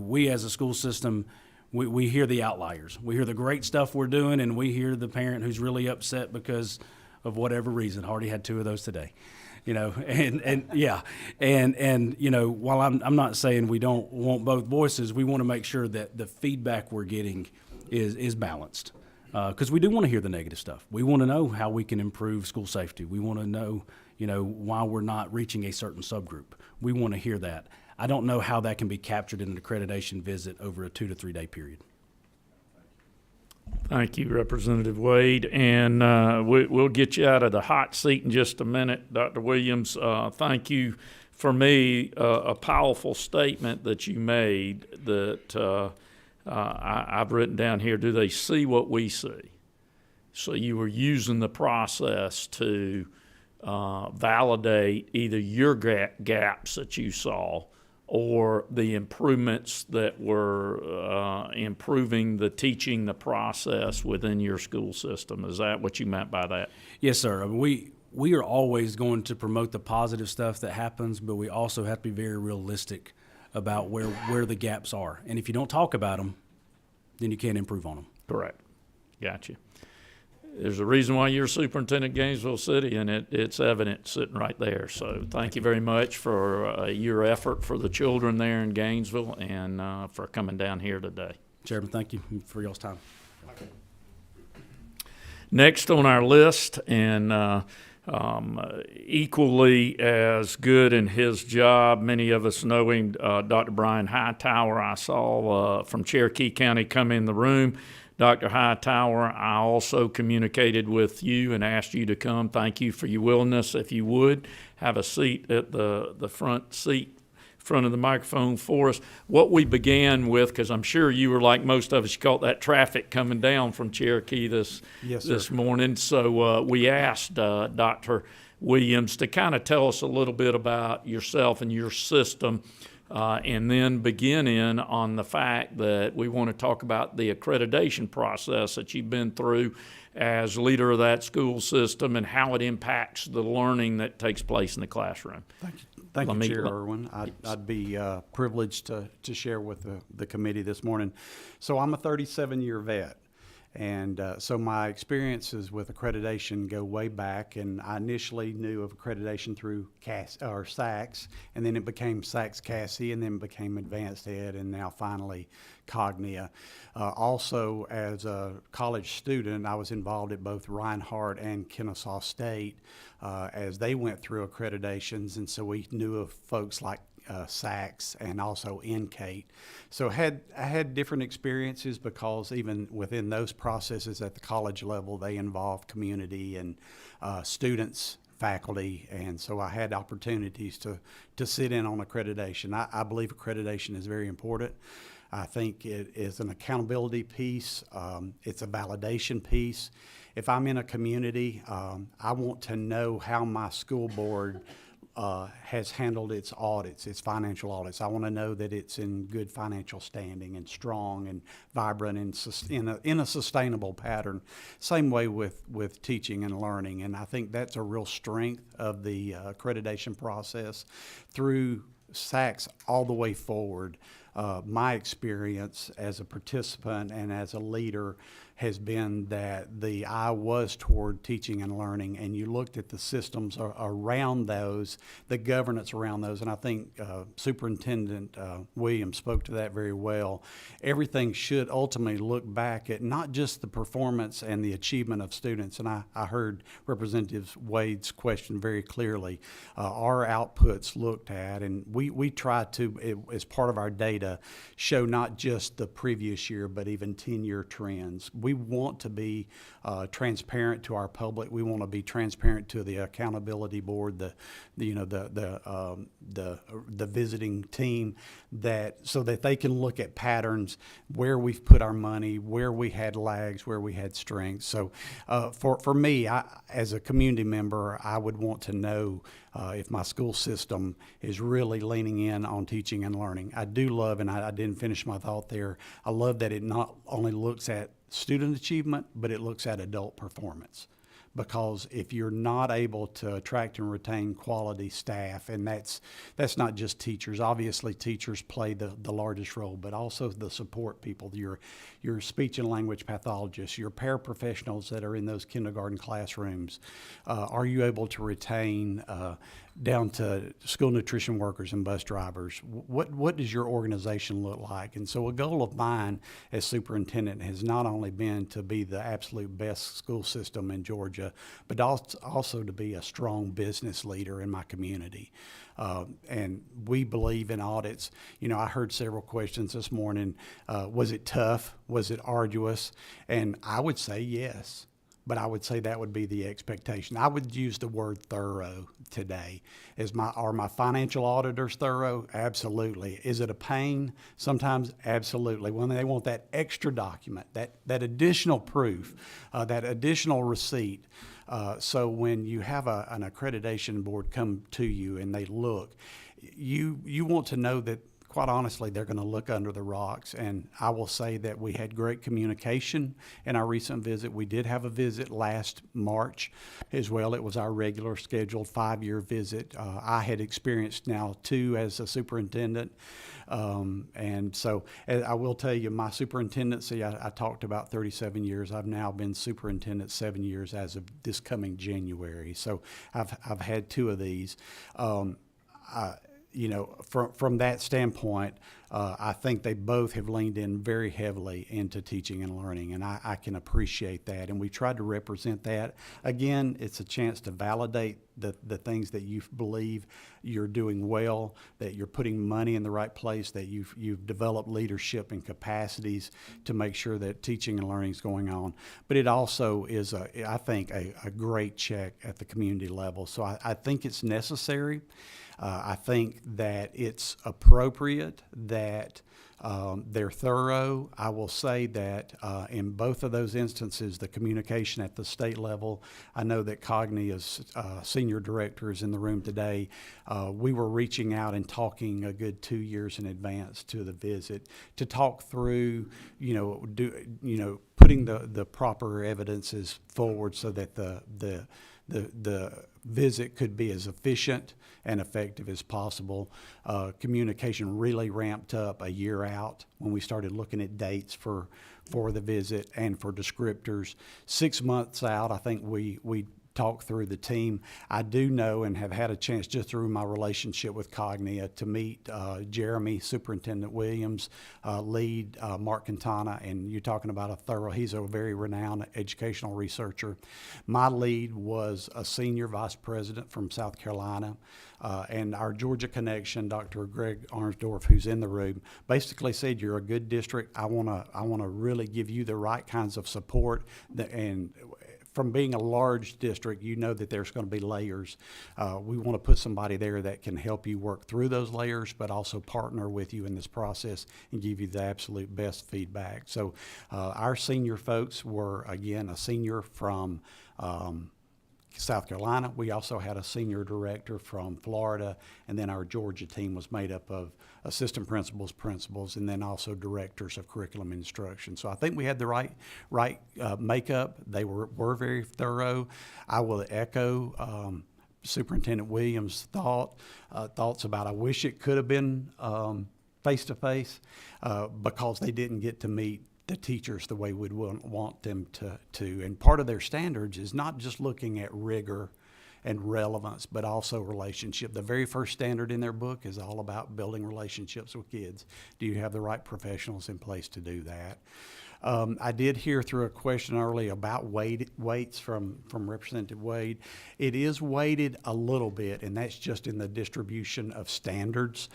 We as a school system, we hear the outliers. We hear the great stuff we're doing, and we hear the parent who's really upset because of whatever reason. Already had 2 of those today. While I'm not saying we don't want both voices, we want to make sure that the feedback we're getting is balanced, because we do want to hear the negative stuff. We want to know how we can improve school safety. We want to know, why we're not reaching a certain subgroup. We want to hear that. I don't know how that can be captured in an accreditation visit over a 2 to 3 day period. Thank you, Representative Wade. And we'll get you out of the hot seat in just a minute, Dr. Williams. Thank you. For me, a powerful statement that you made that I've written down here. Do they see what we see? So you were using the process to validate either your gaps that you saw or the improvements that were improving the teaching, the process within your school system. Is that what you meant by that? Yes, sir. I mean, we are always going to promote the positive stuff that happens, but we also have to be very realistic about where the gaps are. And if you don't talk about them, then you can't improve on them. Correct. Gotcha. There's a reason why you're superintendent of Gainesville City, and it's evident sitting right there. So thank you very much for your effort for the children there in Gainesville and for coming down here today. Chairman, thank you for y'all's time. Next on our list, and equally as good in his job, many of us know him, Dr. Brian Hightower. I saw from Cherokee County come in the room. Dr. Hightower, I also communicated with you and asked you to come. Thank you for your willingness. If you would, have a seat at the front seat front of the microphone for us. What we began with, because I'm sure you were like most of us, you caught that traffic coming down from Cherokee this morning. So we asked Dr. Williams to kind of tell us a little bit about yourself and your system, and then begin in on the fact that we want to talk about the accreditation process that you've been through as leader of that school system and how it impacts the learning that takes place in the classroom. Thank you, Chair Irwin. I'd be privileged to share with the committee this morning. So I'm a 37-year vet, and so my experiences with accreditation go way back. And I initially knew of accreditation through SACS, and then it became SACS-CASI, and then it became Advanced Ed, and now finally Cognia. Also, as a college student, I was involved at both Reinhardt and Kennesaw State as they went through accreditations, and so we knew of folks like SACS and also NCATE. So I had different experiences because even within those processes at the college level, they involve community and students, faculty, and so I had opportunities to sit in on accreditation. I believe accreditation is very important. I think it is an accountability piece. It's a validation piece. If I'm in a community, I want to know how my school board has handled its audits, its financial audits. I want to know that it's in good financial standing and strong and vibrant and in a sustainable pattern. Same way with teaching and learning, and I think that's a real strength of the accreditation process through SACS all the way forward. My experience as a participant and as a leader has been that the eye was toward teaching and learning, and you looked at the systems around those, the governance around those, and I think Superintendent Williams spoke to that very well. Everything should ultimately look back at not just the performance and the achievement of students, and I heard Representative Wade's question very clearly. Our outputs looked at, and we try to, as part of our data, show not just the previous year, but even 10-year trends. We want to be transparent to our public. We want to be transparent to the accountability board, the visiting team, so that they can look at patterns, where we've put our money, where we had lags, where we had strengths. So for me, as a community member, I would want to know if my school system is really leaning in on teaching and learning. I do love, and I didn't finish my thought there, I love that it not only looks at student achievement, but it looks at adult performance. Because if you're not able to attract and retain quality staff, and that's not just teachers. Obviously, teachers play the largest role, but also the support people, your speech and language pathologists, your paraprofessionals that are in those kindergarten classrooms. Are you able to retain down to school nutrition workers and bus drivers? What does your organization look like? And so a goal of mine as superintendent has not only been to be the absolute best school system in Georgia, but also to be a strong business leader in my community. And we believe in audits. You know, I heard several questions this morning. Was it tough? Was it arduous? And I would say yes. But I would say that would be the expectation. I would use the word thorough today. Are my financial auditors thorough? Absolutely. Is it a pain? Sometimes, absolutely. When they want that extra document, that additional proof, that additional receipt. So when you have an accreditation board come to you and they look, you want to know that, quite honestly, they're going to look under the rocks. And I will say that we had great communication in our recent visit. We did have a visit last March as well. It was our regular scheduled 5-year visit. I had experienced now 2 as a superintendent. And so I will tell you, my superintendency, I talked about 37 years. I've now been superintendent 7 years as of this coming January. So I've had 2 of these. You know, from that standpoint, I think they both have leaned in very heavily into teaching and learning, and I can appreciate that. And we tried to represent that. Again, it's a chance to validate the things that you believe you're doing well, that you're putting money in the right place, that you've developed leadership and capacities to make sure that teaching and learning is going on. But it also is, I think, a great check at the community level. So I think it's necessary. I think that it's appropriate that they're thorough. I will say that in both of those instances, the communication at the state level, I know that Cognia's senior director is in the room today. We were reaching out and talking a good 2 years in advance to the visit to talk through, putting the proper evidences forward so that the visit could be as efficient and effective as possible. Communication really ramped up a year out when we started looking at dates for the visit and for descriptors. 6 months out, I think we talk through the team. I do know and have had a chance just through my relationship with Cognia to meet Jeremy, Superintendent Williams, lead Mark Quintana, and you're talking about a thorough, he's a very renowned educational researcher. My lead was a senior vice president from South Carolina, and our Georgia connection, Dr. Greg Arnsdorf, who's in the room, basically said, you're a good district. I wanna really give you the right kinds of support and from being a large district, you know that there's going to be layers. We want to put somebody there that can help you work through those layers, but also partner with you in this process and give you the absolute best feedback. So our senior folks were, again, a senior from South Carolina. We also had a senior director from Florida, and then our Georgia team was made up of assistant principals, and then also directors of curriculum instruction. So I think we had the right makeup. They were very thorough. I will echo Superintendent Williams' thoughts about I wish it could have been face-to-face because they didn't get to meet the teachers the way we'd want them to. And part of their standards is not just looking at rigor and relevance, but also relationship. The very first standard in their book is all about building relationships with kids. Do you have the right professionals in place to do that? I did hear through a question earlier about weights from Representative Wade. It is weighted a little bit, and that's just in the distribution of standards.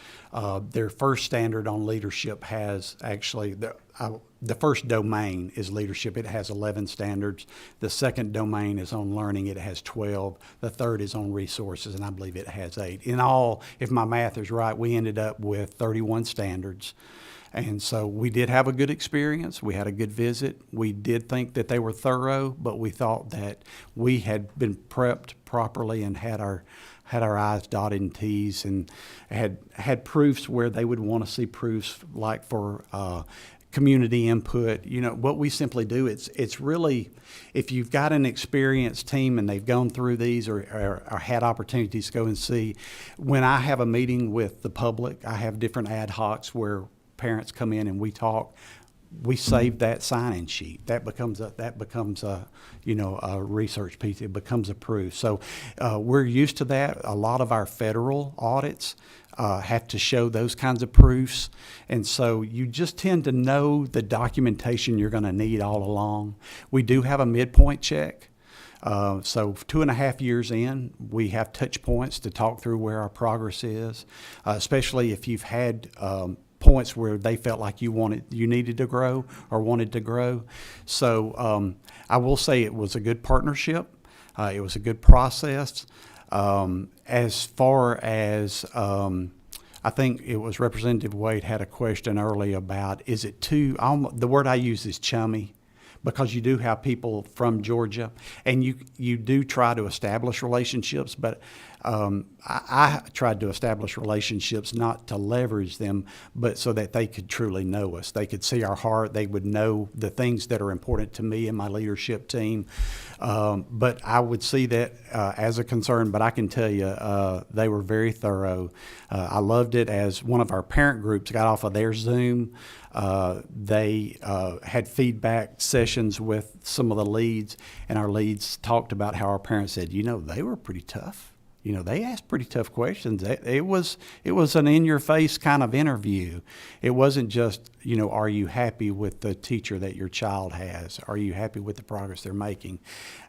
Their first standard on leadership has actually, the first domain is leadership. It has 11 standards. The second domain is on learning. It has 12. The third is on resources, and I believe it has 8. In all, if my math is right, we ended up with 31 standards. And so we did have a good experience. We had a good visit. We did think that they were thorough, but we thought that we had been prepped properly and had our I's dotted and T's and had proofs where they would want to see proofs like for community input. What we simply do, it's really, if you've got an experienced team and they've gone through these or had opportunities to go and see, when I have a meeting with the public, I have different ad hocs where parents come in and we talk. We save that sign-in sheet. That becomes a research piece. It becomes a proof. So we're used to that. A lot of our federal audits have to show those kinds of proofs, and so you just tend to know the documentation you're going to need all along. We do have a midpoint check. So 2.5 years in, we have touch points to talk through where our progress is, especially if you've had points where they felt like you needed to grow or wanted to grow. So I will say it was a good partnership. It was a good process. As far as I think it was Representative Wade had a question earlier about, is it too, the word I use is chummy, because you do have people from Georgia and you do try to establish relationships, but I tried to establish relationships not to leverage them, but so that they could truly know us. They could see our heart. They would know the things that are important to me and my leadership team. But I would see that as a concern, but I can tell you they were very thorough. I loved it as one of our parent groups got off of their Zoom. They had feedback sessions with some of the leads, and our leads talked about how our parents said, they were pretty tough. You know, they asked pretty tough questions. It was an in-your-face kind of interview. It wasn't just, you know, are you happy with the teacher that your child has? Are you happy with the progress they're making?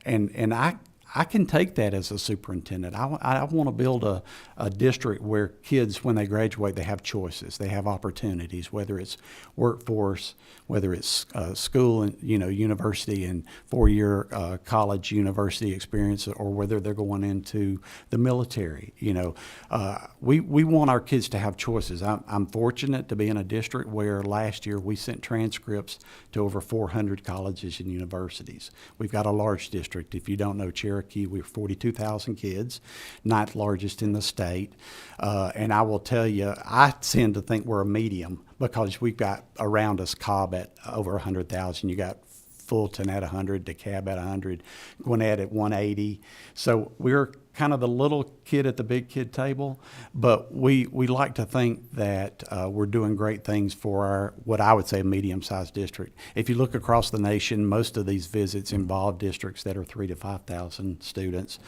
And I can take that as a superintendent. I want to build a district where kids, when they graduate, they have choices. They have opportunities, whether it's workforce, whether it's school and, you know, university and four-year college university experience, or whether they're going into the military. You know, we want our kids to have choices. I'm fortunate to be in a district where last year we sent transcripts to over 400 colleges and universities. We've got a large district. If you don't know Cherokee, we're 42,000 kids, ninth largest in the state. And I will tell you, I tend to think we're a medium because we've got around us Clob at over 100,000. You got Fulton at 100, DeKalb at 100, Gwinnett at 180. So we're kind of the little kid at the big kid table, but we like to think that we're doing great things for our, what I would say, a medium-sized district. If you look across the nation, most of these visits involve districts that are 3,000 to 5,000 students.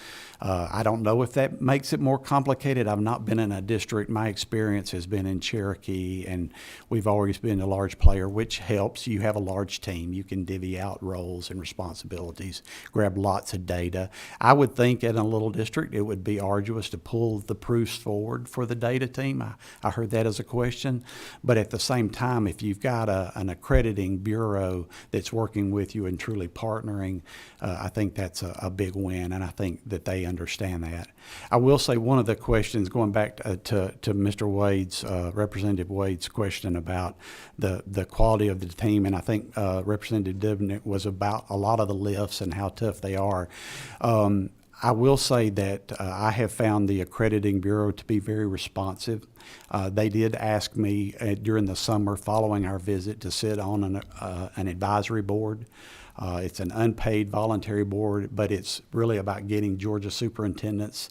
I don't know if that makes it more complicated. I've not been in a district. My experience has been in Cherokee, and we've always been a large player, which helps. You have a large team. You can divvy out roles and responsibilities, grab lots of data. I would think in a little district, it would be arduous to pull the proofs forward for the data team. I heard that as a question. But at the same time, if you've got an accrediting bureau that's working with you and truly partnering, I think that's a big win, and I think that they understand that. I will say one of the questions, going back to Mr. Wade's, Representative Wade's question about the quality of the team, and I think Representative Dibnett was about a lot of the lifts and how tough they are. I will say that I have found the Accrediting Bureau to be very responsive. They did ask me during the summer following our visit to sit on an advisory board. It's an unpaid voluntary board, but it's really about getting Georgia superintendents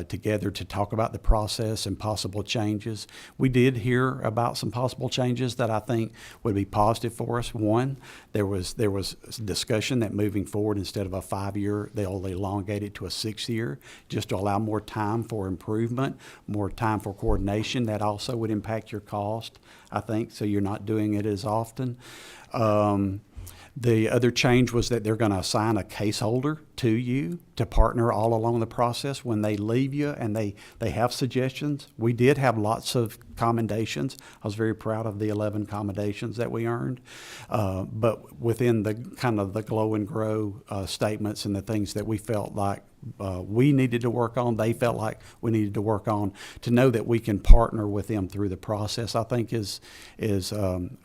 together to talk about the process and possible changes. We did hear about some possible changes that I think would be positive for us. One, there was discussion that moving forward, instead of a 5-year, they'll elongate it to a 6-year, just to allow more time for improvement, more time for coordination. That also would impact your cost, I think, so you're not doing it as often. The other change was that they're going to assign a case holder to you to partner all along the process when they leave you and they have suggestions. We did have lots of commendations. I was very proud of the 11 commendations that we earned. But within the kind of the glow and grow statements and the things that we felt like we needed to work on, they felt like we needed to work on, to know that we can partner with them through the process, I think is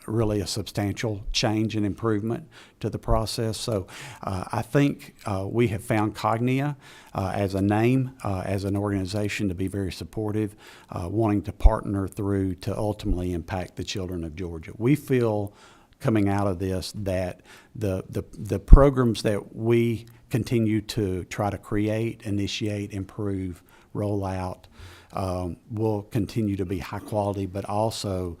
really a substantial change and improvement to the process. So I think we have found Cognia as a name, as an organization, to be very supportive, wanting to partner through to ultimately impact the children of Georgia. We feel coming out of this that the programs that we continue to try to create, initiate, improve, roll out, will continue to be high quality, but also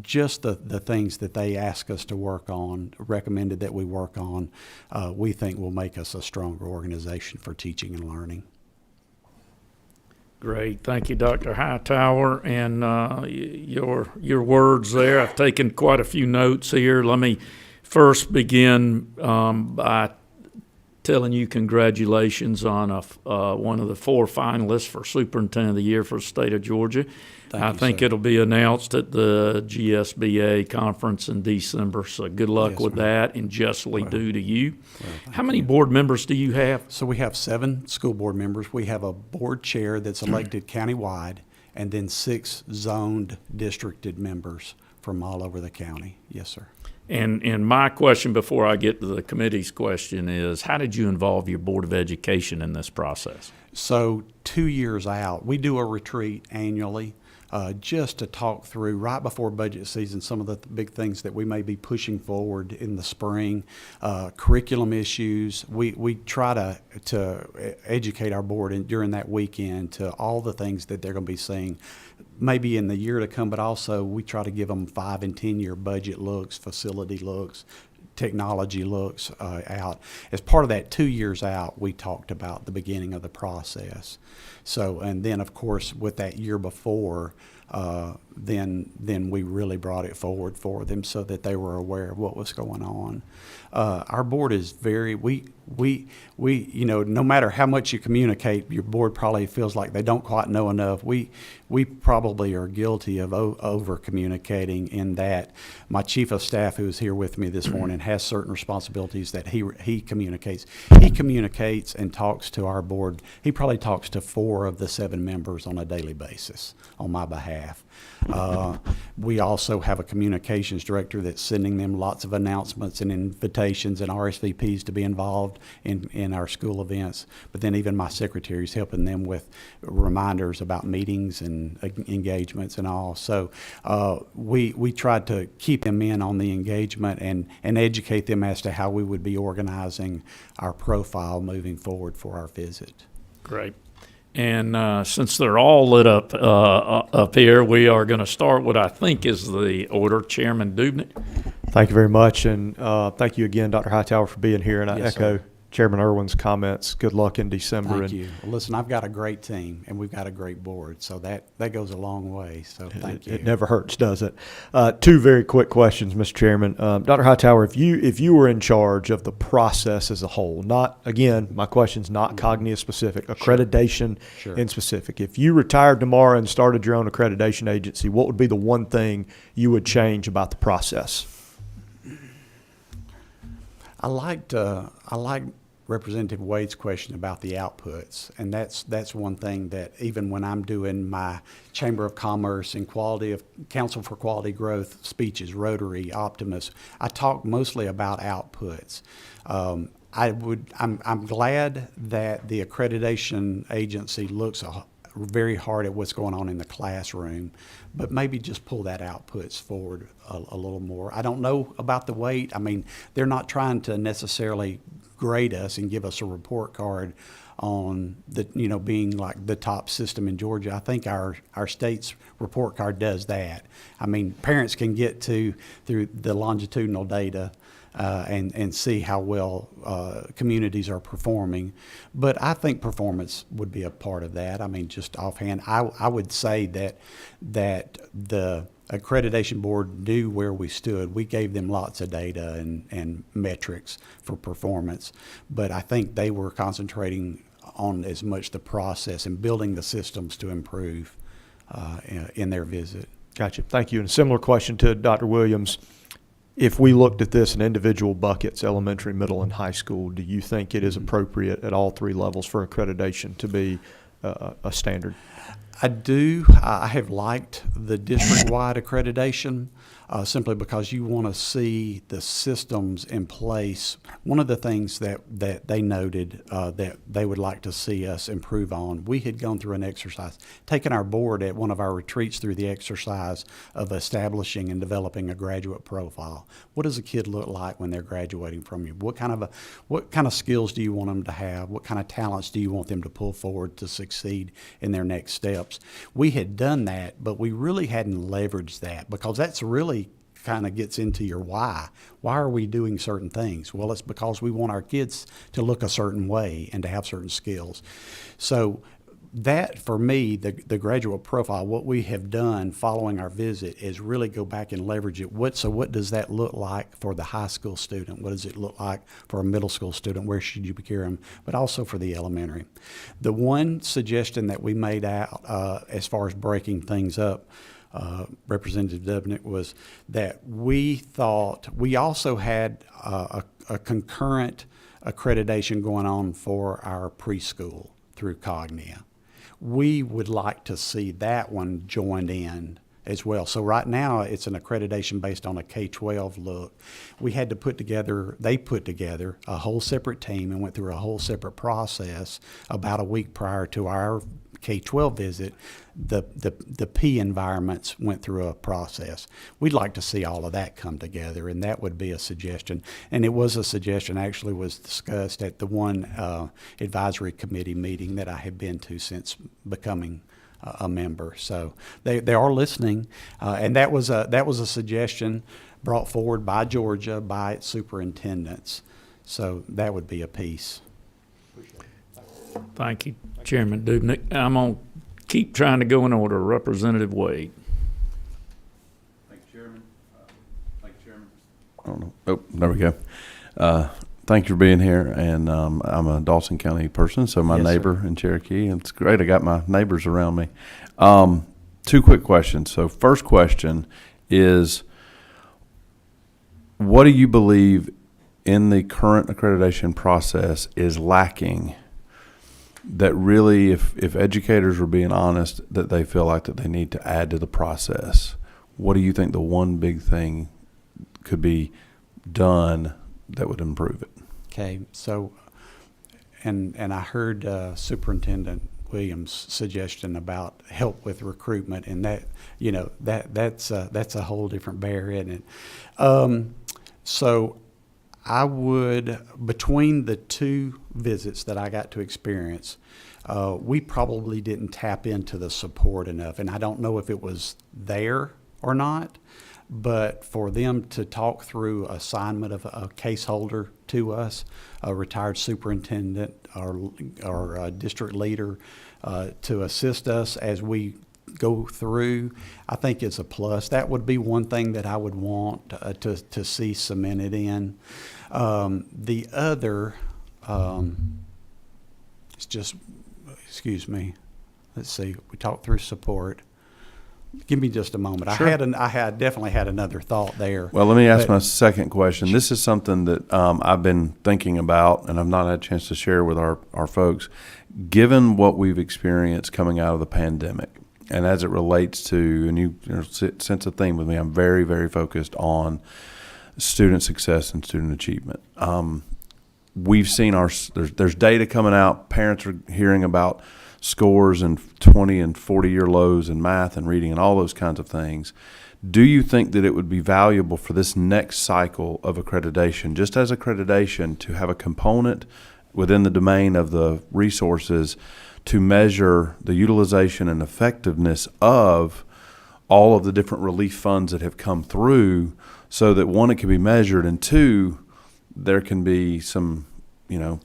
just the things that they ask us to work on, recommended that we work on, we think will make us a stronger organization for teaching and learning. Great. Thank you, Dr. Hightower. And your words there, I've taken quite a few notes here. Let me first begin by telling you congratulations on one of the 4 finalists for Superintendent of the Year for the state of Georgia. I think it'll be announced at the GSBA conference in December, so good luck with that, and justly due to you. How many board members do you have? So we have 7 school board members. We have a board chair that's elected countywide, and then 6 zoned districted members from all over the county. Yes, sir. And my question before I get to the committee's question is, how did you involve your Board of Education in this process? So 2 years out, we do a retreat annually just to talk through, right before budget season, some of the big things that we may be pushing forward in the spring, curriculum issues. We try to educate our board during that weekend to all the things that they're going to be seeing maybe in the year to come, but also we try to give them 5 and 10 year budget looks, facility looks, technology looks out. As part of that 2 years out, we talked about the beginning of the process. So, and then of course with that year before, then we really brought it forward for them so that they were aware of what was going on. Our board is very, we, you know, no matter how much you communicate, your board probably feels like they don't quite know enough. We probably are guilty of over communicating in that my chief of staff, who is here with me this morning, has certain responsibilities that he communicates. He communicates and talks to our board. He probably talks to 4 of the 7 members on a daily basis on my behalf. We also have a communications director that's sending them lots of announcements and invitations and RSVPs to be involved in our school events. But then even my secretary is helping them with reminders about meetings and engagements and all. So we tried to keep them in on the engagement and educate them as to how we would be organizing our profile moving forward for our visit. Great. And since they're all lit up here, we are going to start what I think is the order. Chairman Dubnik. Thank you very much, and thank you again, Dr. Hightower, for being here. And I Yes, echo sir. Chairman Irwin's comments. Good luck in December. Thank you. Well, listen, I've got a great team and we've got a great board, so that goes a long way. So thank you. It never hurts, does it? 2 very quick questions, Mr. Chairman. Dr. Hightower, if you were in charge of the process as a whole, not, again, my question's not Cognia specific, accreditation Sure. in specific. If you retired tomorrow and started your own accreditation agency, what would be the one thing you would change about the process? I liked Representative Wade's question about the outputs, and that's one thing that even when I'm doing my Chamber of Commerce and Council for Quality Growth speeches, Rotary, Optimus, I talk mostly about outputs. I'm glad that the accreditation agency looks very hard at what's going on in the classroom, but maybe just pull that outputs forward a little more. I don't know about the weight. I mean, they're not trying to necessarily grade us and give us a report card on the, you know, being like the top system in Georgia. I think our state's report card does that. I mean, parents can get through the longitudinal data and see how well communities are performing. But I think performance would be a part of that. I mean, just offhand, I would say that the accreditation board knew where we stood. We gave them lots of data and metrics for performance, but I think they were concentrating on as much the process and building the systems to improve in their visit. Gotcha. Thank you. And a similar question to Dr. Williams. If we looked at this in individual buckets, elementary, middle, and high school, do you think it is appropriate at all 3 levels for accreditation to be a standard? I do. I have liked the district-wide accreditation simply because you want to see the systems in place. One of the things that they noted that they would like to see us improve on, we had gone through an exercise, taken our board at one of our retreats through the exercise of establishing and developing a graduate profile. What does a kid look like when they're graduating from you? What kind of skills do you want them to have? What kind of talents do you want them to pull forward to succeed in their next steps? We had done that, but we really hadn't leveraged that because that's really kind of gets into your why. Why are we doing certain things? Well, it's because we want our kids to look a certain way and to have certain skills. So that, for me, the graduate profile, what we have done following our visit is really go back and leverage it. So what does that look like for the high school student? What does it look like for a middle school student? Where should you procure them? But also for the elementary. The one suggestion that we made out as far as breaking things up, Representative Dubnik, was that we thought we also had a concurrent accreditation going on for our preschool through Cognia. We would like to see that one joined in as well. So right now it's an accreditation based on a K-12 look. We had to they put together a whole separate team and went through a whole separate process about a week prior to our K-12 visit. The P environments went through a process. We'd like to see all of that come together, and that would be a suggestion. And it was a suggestion, actually was discussed at the one advisory committee meeting that I have been to since becoming a member. So they are listening, and that was a suggestion brought forward by Georgia by its superintendents. So that would be a piece. Thank you, Chairman Dubnik. I'm going to keep trying to go in order. Representative Wade. Thank you, Chairman. I don't know. Oh, there we go. Thank you for being here. And I'm a Dawson County person, so my Yes, neighbor sir. in Cherokee. And it's great. I got my neighbors around me. Two quick questions. So first question is, what do you believe in the current accreditation process is lacking that really, if educators were being honest, that they feel like that they need to add to the process? What do you think the one big thing could be done that would improve it? Okay, so, and I heard Superintendent Williams' suggestion about help with recruitment, and that, you know, that's a whole different bear, isn't it? So I would, between the two visits that I got to experience, we probably didn't tap into the support enough. And I don't know if it was there or not, but for them to talk through assignment of a case holder to us, a retired superintendent or district leader, to assist us as we go through, I think is a plus. That would be one thing that I would want to see cemented in. The other, it's just, excuse me, let's see, we talked through support. Give me just a moment. Sure. I definitely had another thought there. Well, let me ask But- my second question. This is something that I've been thinking about, and I've not had a chance to share with our folks. Given what we've experienced coming out of the pandemic, and as it relates to, and you sense a theme with me, I'm very, very focused on student success and student achievement. We've seen there's data coming out. Parents are hearing about scores and 20 and 40-year lows in math and reading and all those kinds of things. Do you think that it would be valuable for this next cycle of accreditation, just as accreditation, to have a component within the domain of the resources to measure the utilization and effectiveness of all of the different relief funds that have come through, so that one, it can be measured, and two, there can be some,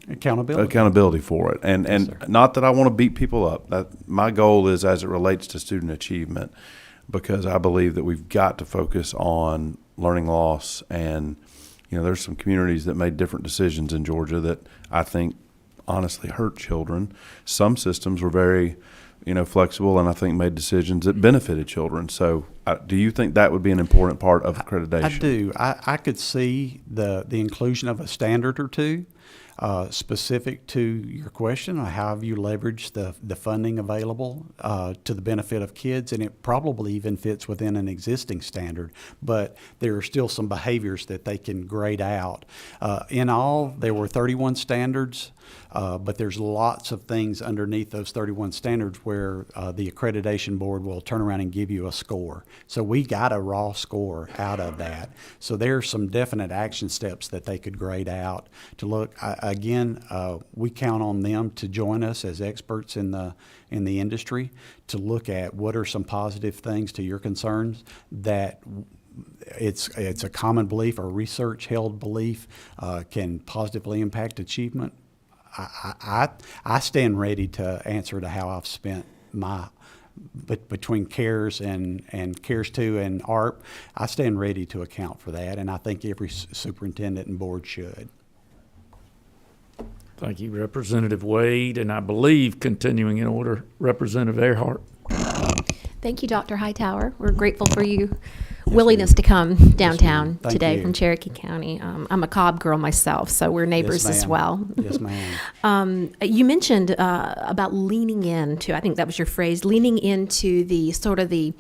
accountability for it. And Yes, sir. not that I want to beat people up. My goal is as it relates to student achievement, because I believe that we've got to focus on learning loss. And, there's some communities that made different decisions in Georgia that I think honestly hurt children. Some systems were very, flexible, and I think made decisions that benefited children. So do you think that would be an important part of accreditation? I do. I could see the inclusion of a standard or two specific to your question on how have you leveraged the funding available to the benefit of kids, and it probably even fits within an existing standard, but there are still some behaviors that they can grade out. In all, there were 31 standards, but there's lots of things underneath those 31 standards where the accreditation board will turn around and give you a score. So we got a raw score out of that. So there are some definite action steps that they could grade out to look. Again, we count on them to join us as experts in the industry to look at what are some positive things to your concerns that it's a common belief or research held belief can positively impact achievement. I stand ready to answer to how I've spent between CARES and CARES 2 and ARP. I stand ready to account for that, and I think every superintendent and board should. Thank you, Representative Wade. And I believe, continuing in order, Representative Earhart. Thank you, Dr. Hightower. We're grateful for you willingness to come downtown Thank today you. from Cherokee County. I'm a Clob girl myself, so we're neighbors Yes, as ma'am. well. Yes, ma'am. You mentioned about leaning into, I think that was your phrase, leaning into the sort of the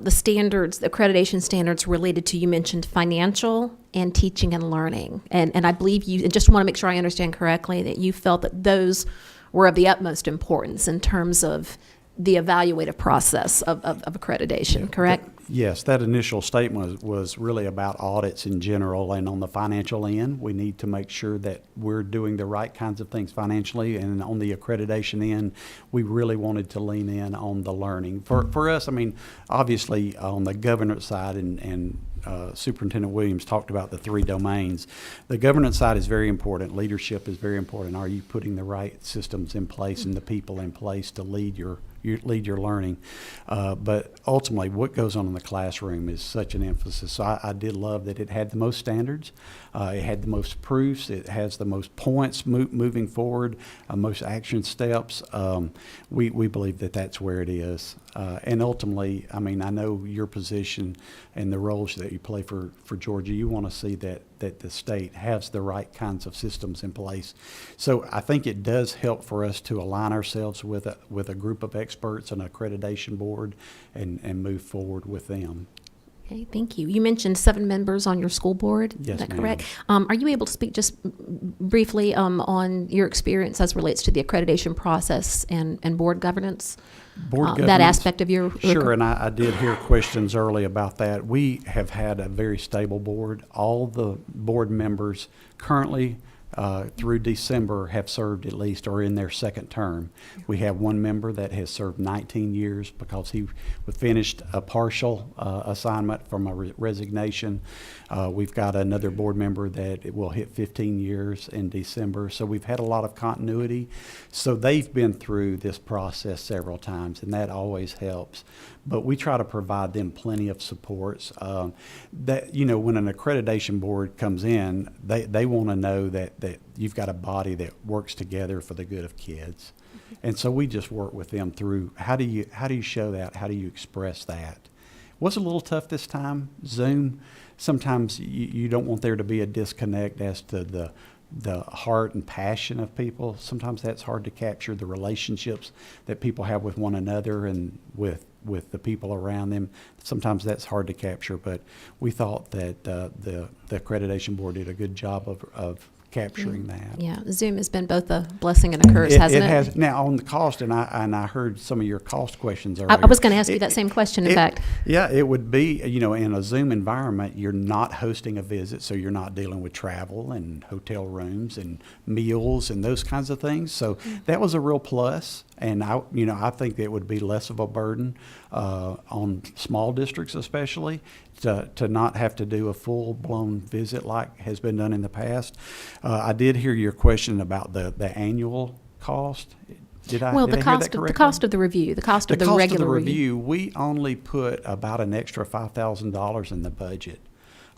standards, the accreditation standards related to, you mentioned financial and teaching and learning. And I believe you, and just want to make sure I understand correctly, that you felt that those were of the utmost importance in terms of the evaluative process of accreditation, correct? Yes, that initial statement was really about audits in general, and on the financial end, we need to make sure that we're doing the right kinds of things financially, and on the accreditation end, we really wanted to lean in on the learning. For us, I mean, obviously on the governance side, and Superintendent Williams talked about the 3 domains. The governance side is very important. Leadership is very important. Are you putting the right systems in place and the people in place to lead your learning? But ultimately, what goes on in the classroom is such an emphasis. So I did love that it had the most standards, it had the most proofs, it has the most points moving forward, most action steps. We believe that that's where it is. And ultimately, I mean, I know your position and the roles that you play for Georgia. You want to see that the state has the right kinds of systems in place. So I think it does help for us to align ourselves with a group of experts, an accreditation board, and move forward with them. Okay, thank you. You mentioned 7 members on your school board. Yes, is that ma'am. correct? Are you able to speak just briefly on your experience as relates to the accreditation process and board governance? Board That governance. aspect of your Sure, and I did hear questions early about that. We have had a very stable board. All the board members currently through December have served at least or in their second term. We have one member that has served 19 years because he finished a partial assignment from a resignation. We've got another board member that will hit 15 years in December. So we've had a lot of continuity. So they've been through this process several times, and that always helps. But we try to provide them plenty of supports. That, you know, when an accreditation board comes in, they want to know that you've got a body that works together for the good of kids. And so we just work with them through how do you show that? How do you express that? Was a little tough this time. Zoom, sometimes you don't want there to be a disconnect as to the heart and passion of people. Sometimes that's hard to capture, the relationships that people have with one another and with the people around them. Sometimes that's hard to capture, but we thought that the accreditation board did a good job of capturing that. Yeah, Zoom has been both a blessing and a curse, hasn't it? It has. Now, on the cost, and I heard some of your cost questions earlier. I was going to ask you that same question, in fact. Yeah, it would be, you know, in a Zoom environment, you're not hosting a visit, so you're not dealing with travel and hotel rooms and meals and those kinds of things. So that was a real plus, and I think it would be less of a burden on small districts especially to not have to do a full-blown visit like has been done in the past. I did hear your question about the annual cost. Did I hear that correctly? The cost of the review, the cost of the regular review. We only put about an extra $5,000 in the budget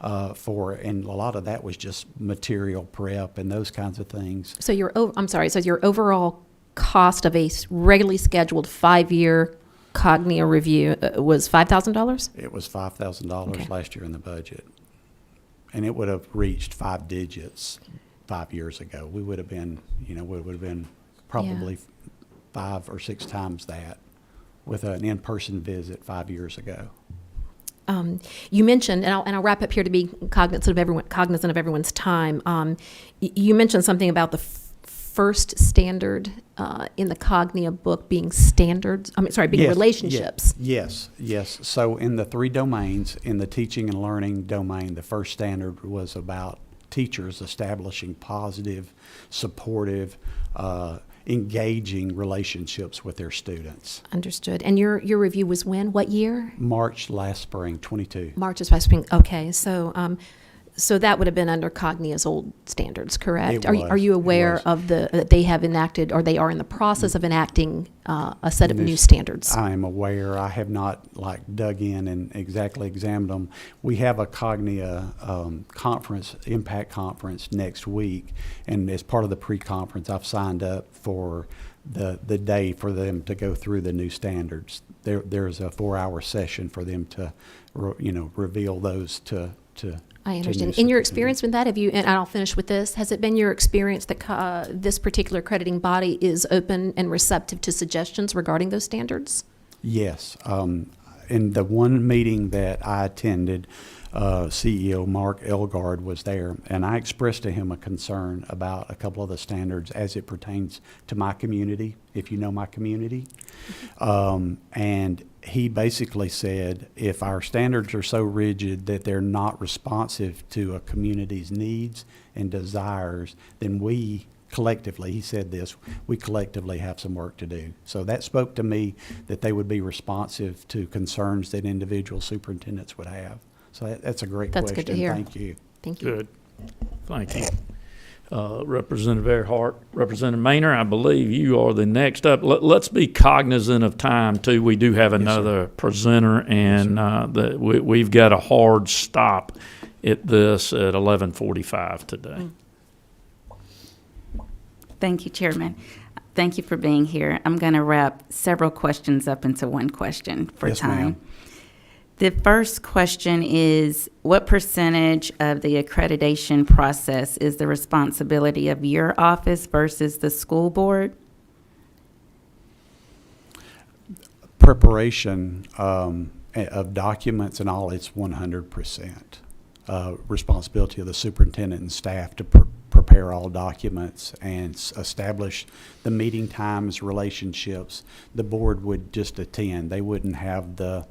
and a lot of that was just material prep and those kinds of things. So your overall cost of a regularly scheduled 5-year Cognia review was $5,000? It was $5,000 Okay. last year in the budget. And it would have reached 5 digits 5 years ago. We would have been, probably 5 or 6 times that with an in-person visit 5 years ago. You mentioned, and I'll wrap up here to be cognizant of everyone's time. You mentioned something about the first standard in the Cognia book being standards. Being relationships. Yes. So in the 3 domains, in the teaching and learning domain, the first standard was about teachers establishing positive, supportive, engaging relationships with their students. Understood. And your review was when? What year? March last spring, 22. March is last spring. Okay, so that would have been under Cognia's old standards, correct? It Are was. you It aware was. of that they have enacted, or they are in the process of enacting a set of new standards? I am aware. I have not dug in and exactly examined them. We have a Cognia conference, impact conference next week, and as part of the pre-conference, I've signed up for the day for them to go through the new standards. There's a 4-hour session for them to, reveal those to. I understand. In your experience with that, and I'll finish with this, has it been your experience that this particular accrediting body is open and receptive to suggestions regarding those standards? Yes. in the one meeting that I attended, CEO Mark Elgard was there, and I expressed to him a concern about a couple of the standards as it pertains to my community, if you know my community. And he basically said, if our standards are so rigid that they're not responsive to a community's needs and desires, then we collectively, he said this, we collectively have some work to do. So that spoke to me that they would be responsive to concerns that individual superintendents would have. So that's a great That's question. good to hear. Thank you. Thank you. Good. Thank you. Representative Earhart, Representative Maynor, I believe you are the next up. Let's be cognizant of time too. We do have another presenter, and we've got a hard stop at this at 11:45 today. Thank you, Chairman. Thank you for being here. I'm going to wrap several questions up into one question for Yes, time. ma'am. The first question is, what percentage of the accreditation process is the responsibility of your office versus the school board? Preparation of documents and all, it's 100% responsibility of the superintendent and staff to prepare all documents and establish the meeting times, relationships. The board would just attend. They wouldn't have the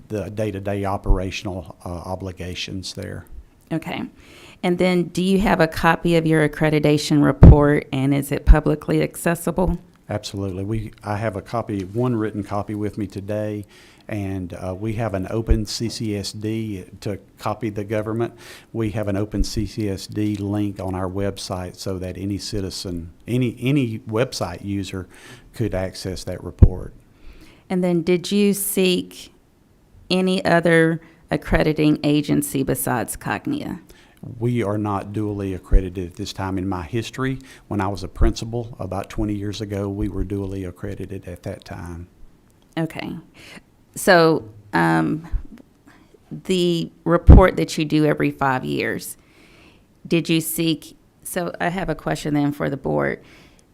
day-to-day operational obligations there. Okay. And then do you have a copy of your accreditation report, and is it publicly accessible? Absolutely. I have a copy, one written copy with me today, and we have an open CCSD to copy the government. We have an open CCSD link on our website so that any citizen, any website user could access that report. And then did you seek any other accrediting agency besides Cognia? We are not dually accredited at this time. In my history, when I was a principal about 20 years ago, we were dually accredited at that time. Okay. So the report that you do every 5 years, did you seek, so I have a question then for the board.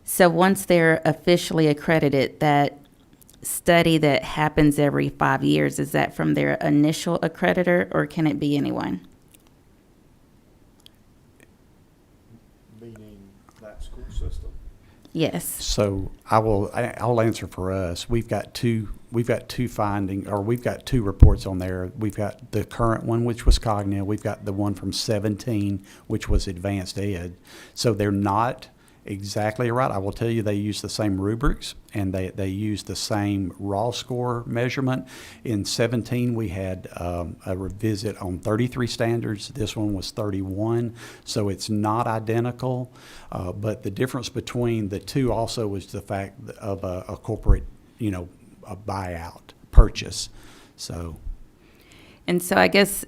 So once they're officially accredited, that study that happens every 5 years, is that from their initial accreditor, or can it be anyone? Meaning that school system? Yes. So I'll answer for us. We've got two reports on there. We've got the current one, which was Cognia. We've got the one from 17, which was Advanced Ed. So they're not exactly right. I will tell you they use the same rubrics, and they use the same raw score measurement. In 17, we had a revisit on 33 standards. This one was 31, so it's not identical. But the difference between the two also was the fact of a corporate, a buyout purchase. So, And so I guess,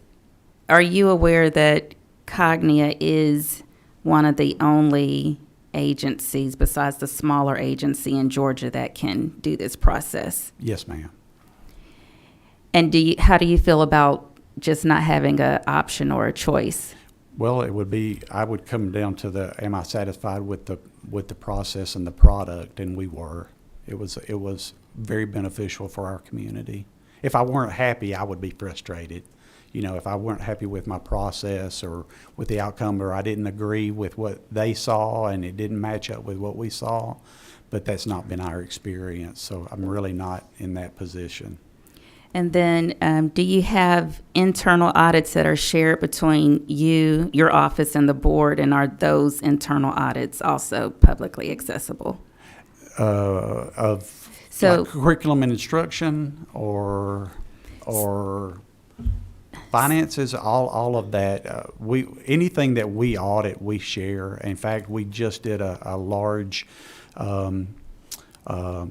are you aware that Cognia is one of the only agencies besides the smaller agency in Georgia that can do this process? yes, ma'am. And how do you feel about just not having an option or a choice? Well, I would come down to am I satisfied with the process and the product? And we were. It was very beneficial for our community. If I weren't happy, I would be frustrated. If I weren't happy with my process or with the outcome, or I didn't agree with what they saw and it didn't match up with what we saw, but that's not been our experience. So I'm really not in that position. And then do you have internal audits that are shared between you, your office, and the board, and are those internal audits also publicly accessible? Like curriculum and instruction or finances, all of that. Anything that we audit, we share. In fact, we just did a large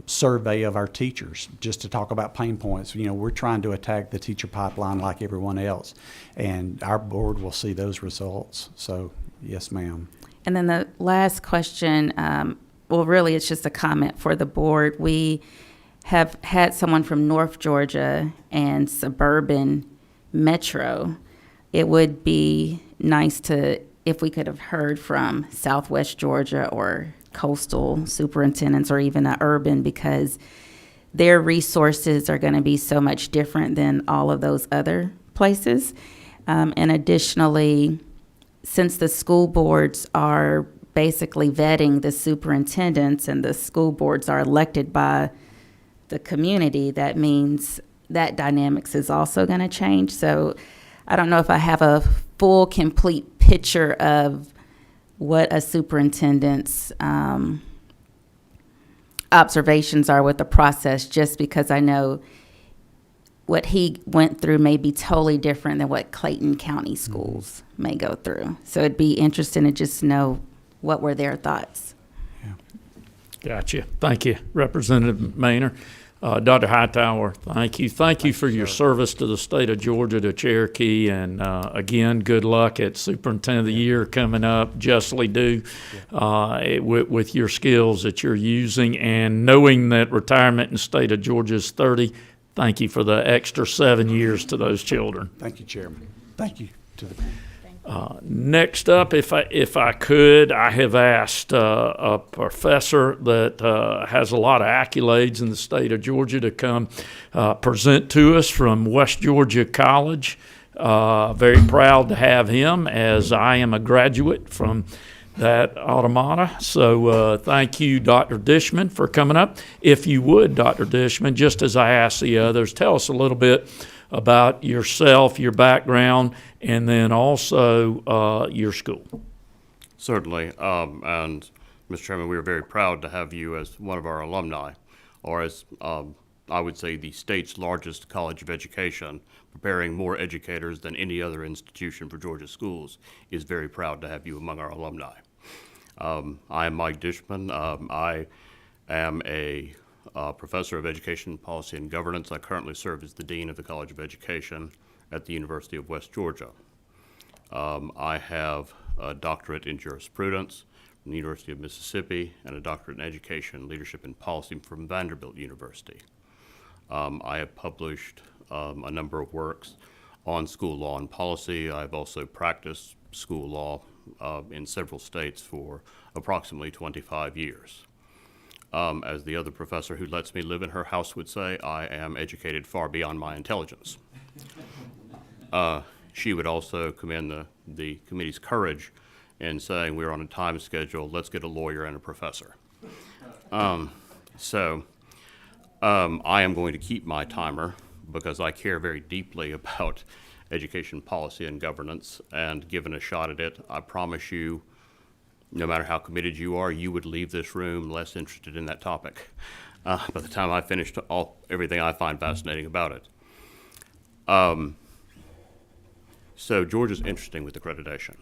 survey of our teachers just to talk about pain points. We're trying to attack the teacher pipeline like everyone else, and our board will see those results. So, yes, ma'am. And then the last question, really it's just a comment for the board. We have had someone from North Georgia and suburban Metro. It would be nice if we could have heard from Southwest Georgia or coastal superintendents or even urban, because their resources are going to be so much different than all of those other places. And additionally, since the school boards are basically vetting the superintendents and the school boards are elected by the community, that means that dynamics is also going to change. So I don't know if I have a full, complete picture of what a superintendent's observations are with the process, just because I know what he went through may be totally different than what Clayton County schools may go through. So it'd be interesting to just know what were their thoughts. Gotcha. Thank you, Representative Maynor. Dr. Hightower, thank you. Thank you for your service to the state of Georgia, to Cherokee, and again, good luck at Superintendent of the Year coming up. Justly due with your skills that you're using, and knowing that retirement in the state of Georgia is 30. Thank you for the extra 7 years to those children. Thank you, Chairman. Thank you to the Next up, if I could, I have asked a professor that has a lot of accolades in the state of Georgia to come present to us from West Georgia College. Very proud to have him, as I am a graduate from that automata. So thank you, Dr. Dishman, for coming up. If you would, Dr. Dishman, just as I asked the others, tell us a little bit about yourself, your background, and then also your school. Certainly. And, Mr. Chairman, we are very proud to have you as one of our alumni, or as I would say the state's largest college of education, preparing more educators than any other institution for Georgia schools, is very proud to have you among our alumni. I am Mike Dishman. I am a professor of education policy and governance. I currently serve as the dean of the College of Education at the University of West Georgia. I have a doctorate in jurisprudence from the University of Mississippi and a doctorate in education, leadership, and policy from Vanderbilt University. I have published a number of works on school law and policy. I've also practiced school law in several states for approximately 25 years. As the other professor who lets me live in her house would say, I am educated far beyond my intelligence. She would also commend the committee's courage in saying we're on a time schedule, let's get a lawyer and a professor. I am going to keep my timer because I care very deeply about education policy and governance, and given a shot at it, I promise you, no matter how committed you are, you would leave this room less interested in that topic by the time I finished everything I find fascinating about it. So Georgia's interesting with accreditation.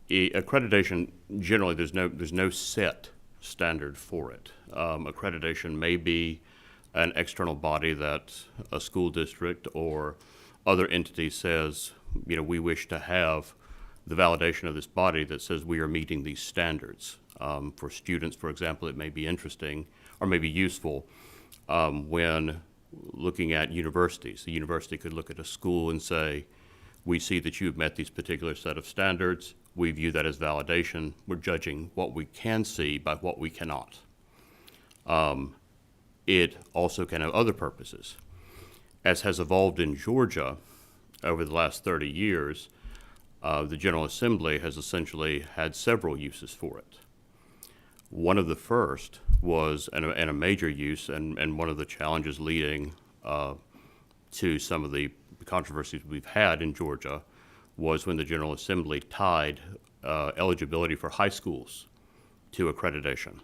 Accreditation, generally, there's no set standard for it. Accreditation may be an external body that a school district or other entity says, we wish to have the validation of this body that says we are meeting these standards. For students, for example, it may be interesting or may be useful when looking at universities. The university could look at a school and say, we see that you've met these particular set of standards. We view that as validation. We're judging what we can see by what we cannot. It also can have other purposes. As has evolved in Georgia over the last 30 years, the General Assembly has essentially had several uses for it. One of the first was, and a major use, and one of the challenges leading to some of the controversies we've had in Georgia, was when the General Assembly tied eligibility for high schools to accreditation.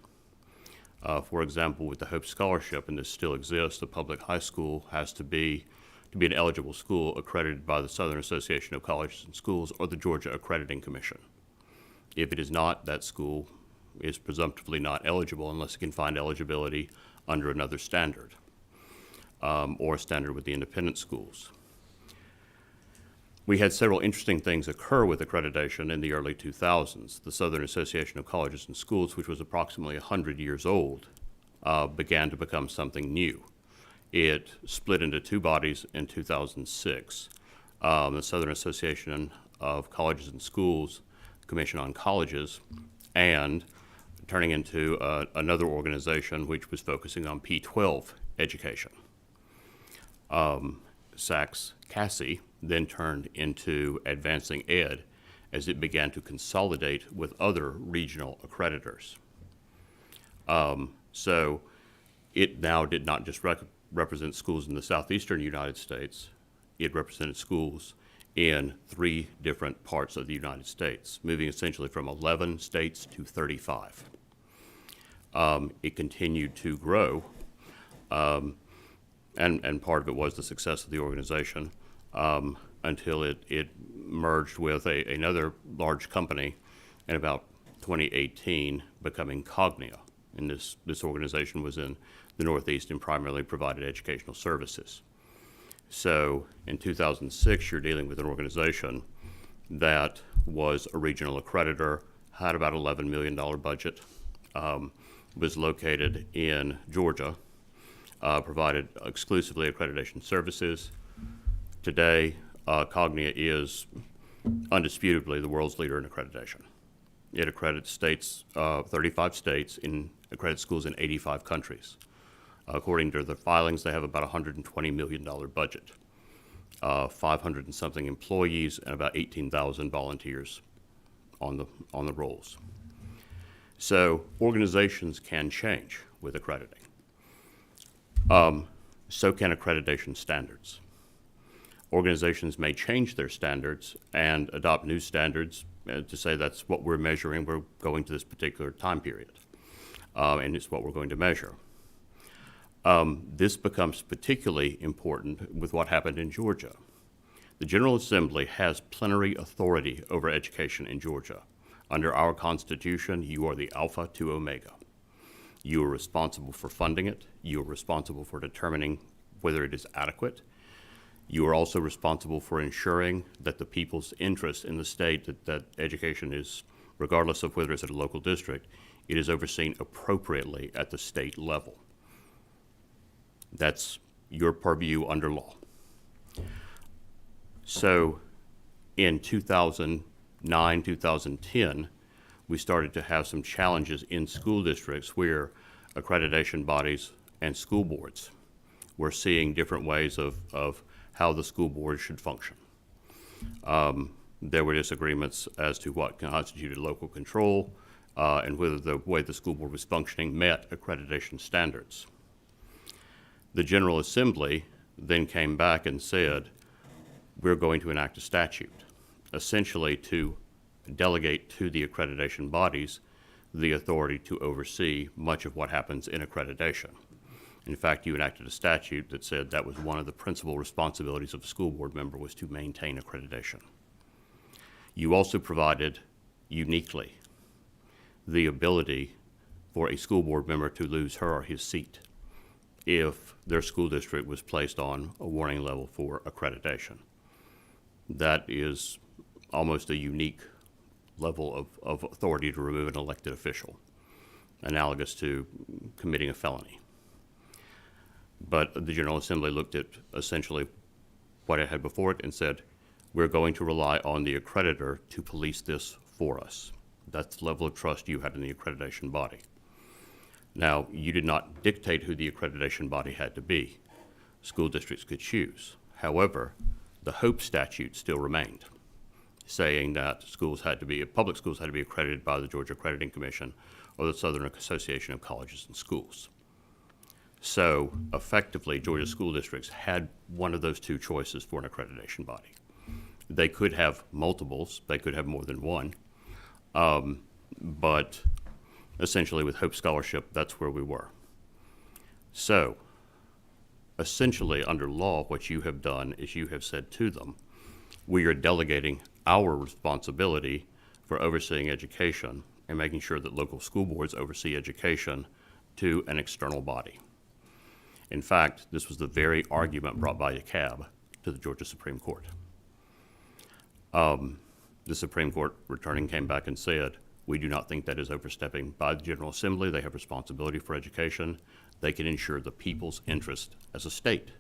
For example, with the Hope Scholarship, and this still exists, a public high school has to be an eligible school accredited by the Southern Association of Colleges and Schools or the Georgia Accrediting Commission. If it is not, that school is presumptively not eligible unless it can find eligibility under another standard or a standard with the independent schools. We had several interesting things occur with accreditation in the early 2000s. The Southern Association of Colleges and Schools, which was approximately 100 years old, began to become something new. It split into two bodies in 2006. The Southern Association of Colleges and Schools, Commission on Colleges, and turning into another organization which was focusing on P-12 education. Sachs-Cassie then turned into Advancing Ed as it began to consolidate with other regional accreditors. So it now did not just represent schools in the southeastern United States, it represented schools in 3 different parts of the United States, moving essentially from 11 states to 35. It continued to grow, and part of it was the success of the organization, until it merged with another large company in about 2018, becoming Cognia. And this organization was in the Northeast and primarily provided educational services. So in 2006, you're dealing with an organization that was a regional accreditor, had about $11 million budget, was located in Georgia, provided exclusively accreditation services. Today, Cognia is undisputably the world's leader in accreditation. It accredits states, 35 states, accredits schools in 85 countries. According to the filings, they have about $120 million budget, 500 and something employees, and about 18,000 volunteers on the rolls. So organizations can change with accrediting. So can accreditation standards. Organizations may change their standards and adopt new standards to say that's what we're measuring. We're going to this particular time period, and it's what we're going to measure. This becomes particularly important with what happened in Georgia. The General Assembly has plenary authority over education in Georgia. Under our Constitution, you are the Alpha to Omega. You are responsible for funding it. You are responsible for determining whether it is adequate. You are also responsible for ensuring that the people's interest in the state, that education is, regardless of whether it's at a local district, it is overseen appropriately at the state level. That's your purview under law. So in 2009, 2010, we started to have some challenges in school districts where accreditation bodies and school boards were seeing different ways of how the school board should function. There were disagreements as to what constituted local control and whether the way the school board was functioning met accreditation standards. The General Assembly then came back and said, we're going to enact a statute, essentially to delegate to the accreditation bodies the authority to oversee much of what happens in accreditation. In fact, you enacted a statute that said that was one of the principal responsibilities of a school board member was to maintain accreditation. You also provided, uniquely, the ability for a school board member to lose her or his seat if their school district was placed on a warning level for accreditation. That is almost a unique level of authority to remove an elected official, analogous to committing a felony. But the General Assembly looked at essentially what it had before it and said, we're going to rely on the accreditor to police this for us. That's the level of trust you had in the accreditation body. Now, you did not dictate who the accreditation body had to be. School districts could choose. However, the HOPE statute still remained, saying that public schools had to be accredited by the Georgia Accrediting Commission or the Southern Association of Colleges and Schools. So effectively, Georgia school districts had one of those two choices for an accreditation body. They could have multiples, they could have more than one, but essentially with Hope Scholarship, that's where we were. So essentially under law, what you have done is you have said to them, we are delegating our responsibility for overseeing education and making sure that local school boards oversee education to an external body. In fact, this was the very argument brought by CAB to the Georgia Supreme Court. The Supreme Court returning came back and said, we do not think that is overstepping by the General Assembly. They have responsibility for education. They can ensure the people's interest as a state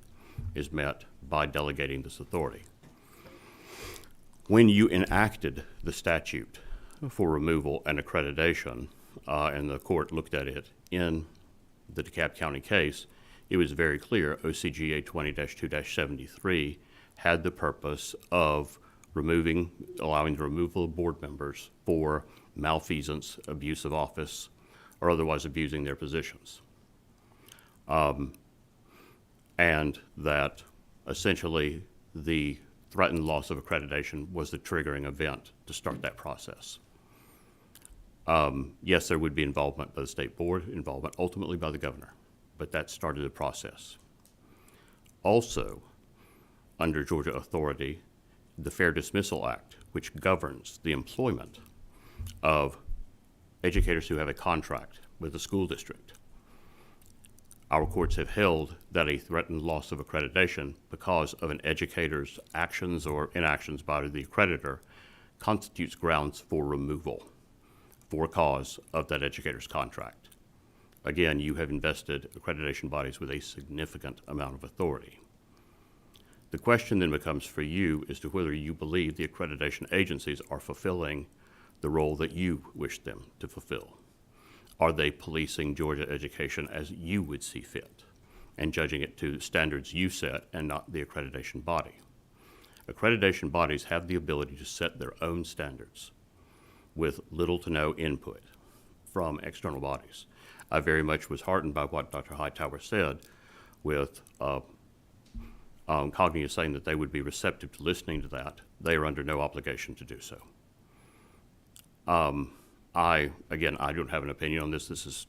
is met by delegating this authority. When you enacted the statute for removal and accreditation, and the court looked at it in the DeKalb County case, it was very clear OCGA 20-2-73 had the purpose of allowing the removal of board members for malfeasance, abuse of office, or otherwise abusing their positions. And that essentially the threatened loss of accreditation was the triggering event to start that process. Yes, there would be involvement by the state board, involvement ultimately by the governor, but that started the process. Also, under Georgia authority, the Fair Dismissal Act, which governs the employment of educators who have a contract with the school district. Our courts have held that a threatened loss of accreditation because of an educator's actions or inactions by the accreditor constitutes grounds for removal for cause of that educator's contract. Again, you have invested accreditation bodies with a significant amount of authority. The question then becomes for you as to whether you believe the accreditation agencies are fulfilling the role that you wish them to fulfill. Are they policing Georgia education as you would see fit and judging it to standards you set and not the accreditation body? Accreditation bodies have the ability to set their own standards with little to no input from external bodies. I very much was heartened by what Dr. Hightower said with Cognia saying that they would be receptive to listening to that. They are under no obligation to do so. I don't have an opinion on this. This is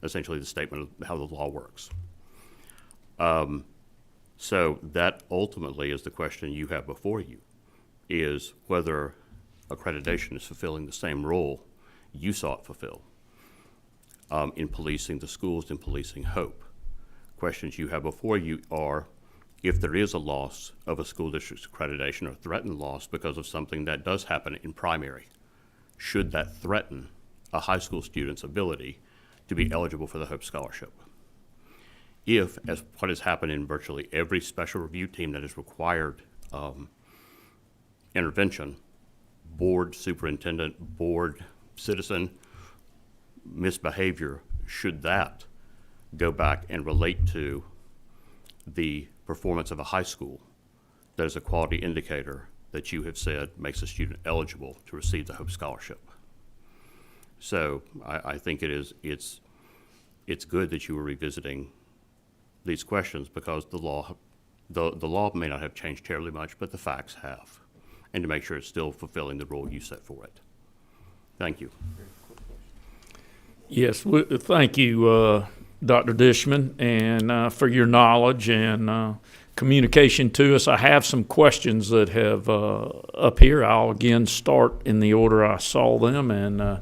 essentially the statement of how the law works. So that ultimately is the question you have before you, is whether accreditation is fulfilling the same role you saw it fulfill in policing the schools and policing hope. Questions you have before you are, if there is a loss of a school district's accreditation or threatened loss because of something that does happen in primary, should that threaten a high school student's ability to be eligible for the Hope Scholarship? If, as what has happened in virtually every special review team that has required intervention, board, superintendent, board, citizen misbehavior, should that go back and relate to the performance of a high school, that is a quality indicator that you have said makes a student eligible to receive the Hope Scholarship. So I think it's good that you are revisiting these questions because the law may not have changed terribly much, but the facts have, and to make sure it's still fulfilling the role you set for it. Thank you. Yes, thank you, Dr. Dishman, and for your knowledge and communication to us. I have some questions that have up here. I'll again start in the order I saw them, and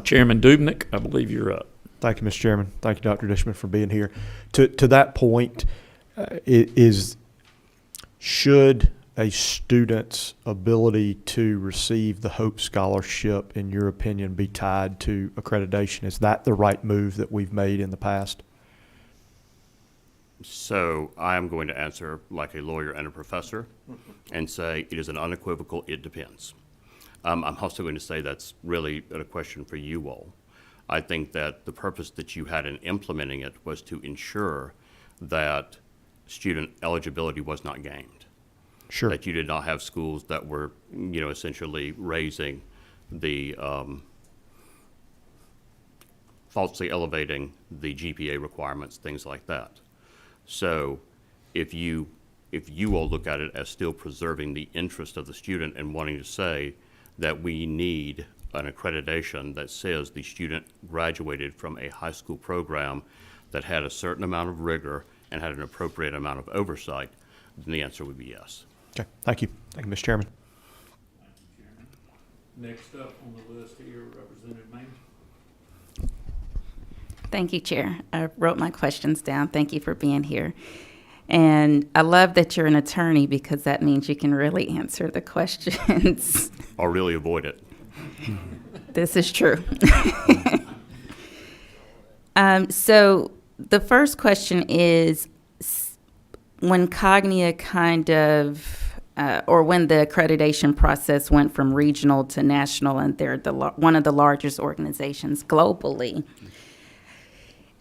Chairman Dubnik, I believe you're up. Thank you, Mr. Chairman. Thank you, Dr. Dishman, for being here. To that point, should a student's ability to receive the Hope Scholarship, in your opinion, be tied to accreditation? Is that the right move that we've made in the past? So I am going to answer like a lawyer and a professor and say it is an unequivocal it depends. I'm also going to say that's really a question for you all. I think that the purpose that you had in implementing it was to ensure that student eligibility was not gamed. Sure. That you did not have schools that were, essentially raising the, falsely elevating the GPA requirements, things like that. So if you all look at it as still preserving the interest of the student and wanting to say that we need an accreditation that says the student graduated from a high school program that had a certain amount of rigor and had an appropriate amount of oversight, then the answer would be yes. Okay. Thank you. Thank you, Mr. Chairman. Next up on the list here, Representative Maynard. Thank you, Chair. I wrote my questions down. Thank you for being here. And I love that you're an attorney because that means you can really answer the questions. Or really avoid it. This is true. So the first question is, when Cognia or when the accreditation process went from regional to national, and they're one of the largest organizations globally,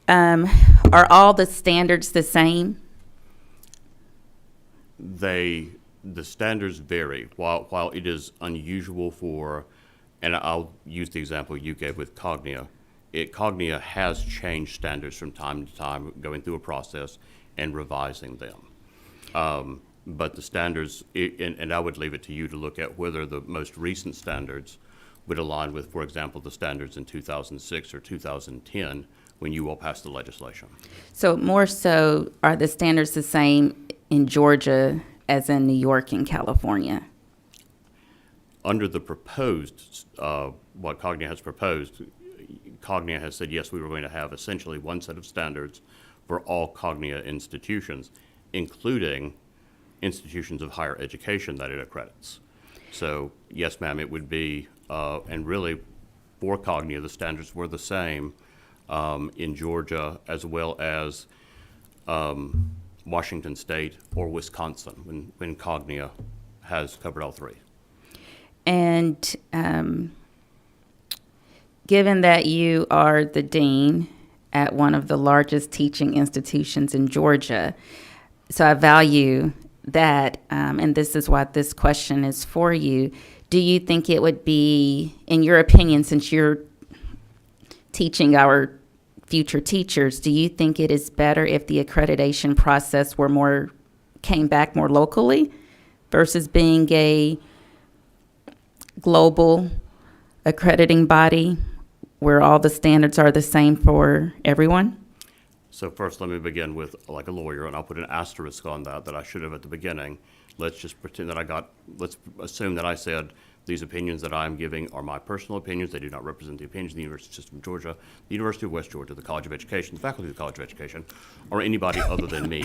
Are all the standards the same? The standards vary. While it is unusual for, and I'll use the example you gave with Cognia, Cognia has changed standards from time to time, going through a process and revising them. But the standards, and I would leave it to you to look at whether the most recent standards would align with, for example, the standards in 2006 or 2010 when you all passed the legislation. So more so, are the standards the same in Georgia as in New York and California? Under the proposed, what Cognia has proposed, Cognia has said, yes, we were going to have essentially one set of standards for all Cognia institutions, including institutions of higher education that it accredits. So, yes, ma'am, it would be, and really, for Cognia, the standards were the same in Georgia as well as Washington State or Wisconsin, when Cognia has covered all three. And given that you are the dean at one of the largest teaching institutions in Georgia, so I value that, and this is why this question is for you. Do you think it would be, in your opinion, since you're teaching our future teachers, do you think it is better if the accreditation process came back more locally versus being a global accrediting body where all the standards are the same for everyone? So first, let me begin with, like a lawyer, and I'll put an asterisk on that I should have at the beginning. Let's just pretend that let's assume that I said these opinions that I'm giving are my personal opinions. They do not represent the opinions of the University System of Georgia, the University of West Georgia, the College of Education, the faculty of the College of Education, or anybody other than me,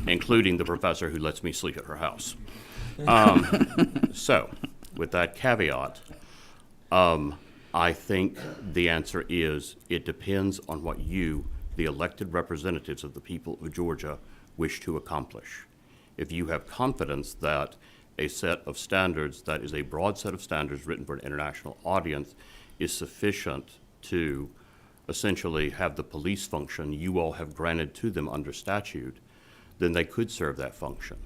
including the professor who lets me sleep at her house. So, with that caveat, I think the answer is it depends on what you, the elected representatives of the people of Georgia, wish to accomplish. If you have confidence that a set of standards that is a broad set of standards written for an international audience is sufficient to essentially have the police function you all have granted to them under statute, then they could serve that function.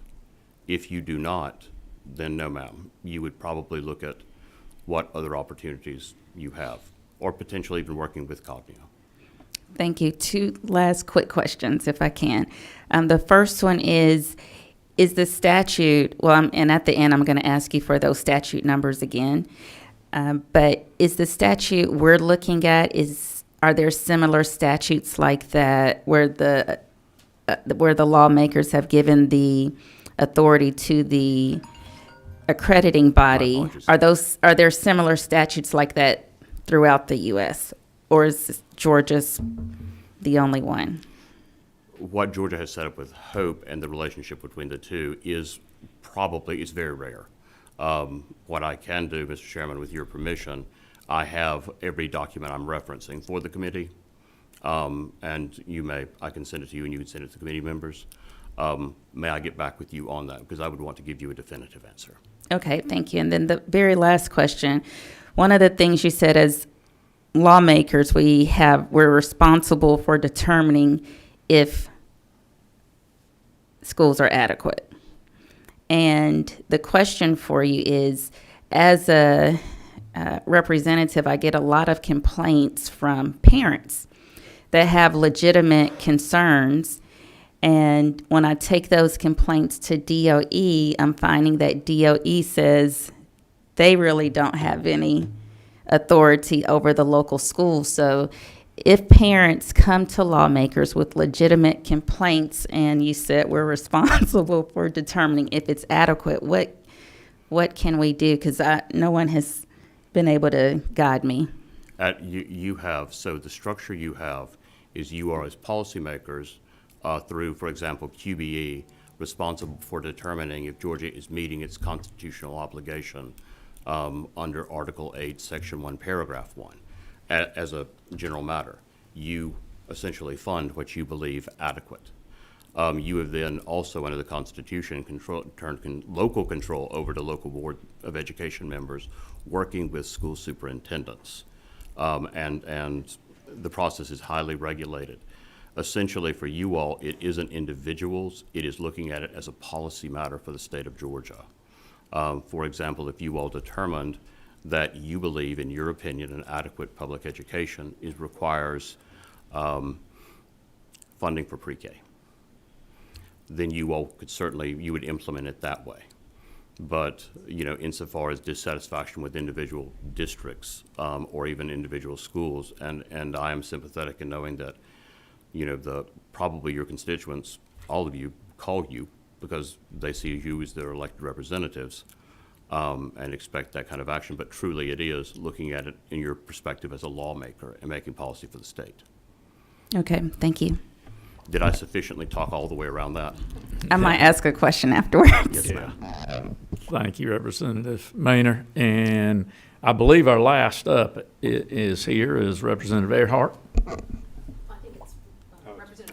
If you do not, then no, ma'am. You would probably look at what other opportunities you have, or potentially even working with Cognia. Thank you. Two last quick questions, if I can. The first one is the statute, and at the end, I'm going to ask you for those statute numbers again. But is the statute we're looking at, are there similar statutes like that where the lawmakers have given the authority to the accrediting body? Are there similar statutes like that throughout the U.S., or is Georgia's the only one? What Georgia has set up with HOPE and the relationship between the two is very rare. What I can do, Mr. Chairman, with your permission, I have every document I'm referencing for the committee, and I can send it to you and you can send it to committee members. May I get back with you on that? Because I would want to give you a definitive answer. Okay, thank you. And then the very last question, one of the things you said as lawmakers, we're responsible for determining if schools are adequate. And the question for you is, as a representative, I get a lot of complaints from parents that have legitimate concerns. And when I take those complaints to DOE, I'm finding that DOE says they really don't have any authority over the local schools. So if parents come to lawmakers with legitimate complaints and you said we're responsible for determining if it's adequate, what can we do? Because no one has been able to guide me. So the structure you have is you are, as policymakers, through, for example, QBE, responsible for determining if Georgia is meeting its constitutional obligation under Article 8, Section 1, Paragraph 1. As a general matter, you essentially fund what you believe adequate. You have then also, under the Constitution, turned local control over to local Board of Education members working with school superintendents. And the process is highly regulated. essentially for you all, it isn't individuals, it is looking at it as a policy matter for the state of Georgia. For example, if you all determined that you believe, in your opinion, an adequate public education requires funding for pre-K, then you all could certainly, you would implement it that way. But, you know, insofar as dissatisfaction with individual districts or even individual schools, and I am sympathetic in knowing that, you know, probably your constituents, all of you, call you because they see you as their elected representatives and expect that kind of action. But truly it is looking at it in your perspective as a lawmaker and making policy for the state. Okay, thank you. Did I sufficiently talk all the way around that? I might ask a question afterwards. Yes, ma'am. Thank you, Representative Maynor. And I believe our last up is Representative Earhart.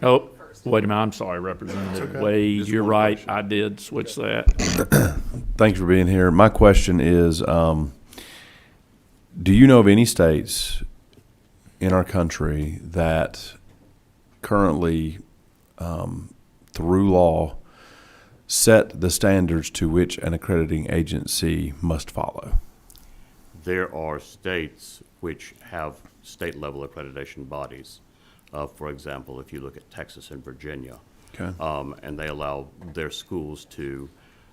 Oh, wait a minute, I'm sorry, Representative Wade, Just you're one right, question. I did switch that. Thanks for being here. My question is, do you know of any states in our country that currently, through law, set the standards to which an accrediting agency must follow? There are states which have state-level accreditation bodies. For example, if you look at Texas and Virginia, Okay. And they allow their schools to,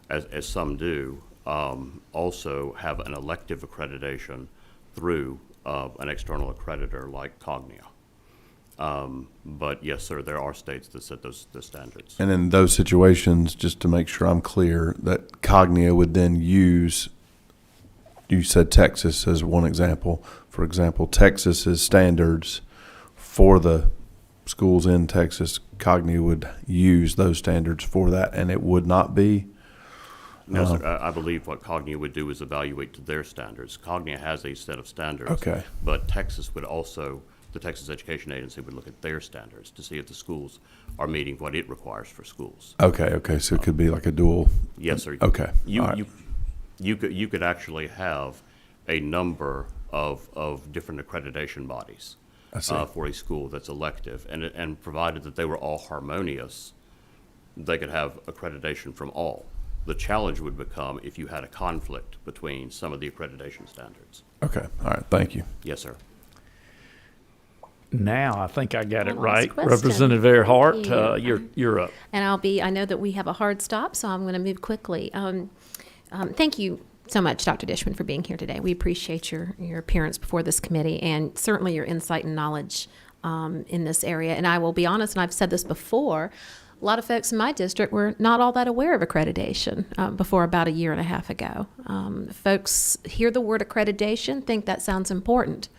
as some do, also have an elective accreditation through an external accreditor like Cognia. But yes, sir, there are states that set those standards. And in those situations, just to make sure I'm clear, that Cognia would then use, you said Texas as one example. For example, Texas's standards for the schools in Texas, Cognia would use those standards for that, and it would not be? No, sir, I believe what Cognia would do is evaluate to their standards. Cognia has a set of standards. Okay. But Texas would also, the Texas Education Agency would look at their standards to see if the schools are meeting what it requires for schools. Okay, so it could be like a dual. Yes, sir. Okay, all right. You could actually have a number of different accreditation bodies I see. for a school that's elective, and provided that they were all harmonious, they could have accreditation from all. The challenge would become if you had a conflict between some of the accreditation standards. Okay, all right, thank you. Yes, sir. Now, I think I got it One last right. question. Representative Thank Earhart, you. you're up. And I know that we have a hard stop, so I'm going to move quickly. Thank you so much, Dr. Dishman, for being here today. We appreciate your appearance before this committee and certainly your insight and knowledge in this area. And I will be honest, and I've said this before, a lot of folks in my district were not all that aware of accreditation before about a year and a half ago. Folks hear the word accreditation, think that sounds important.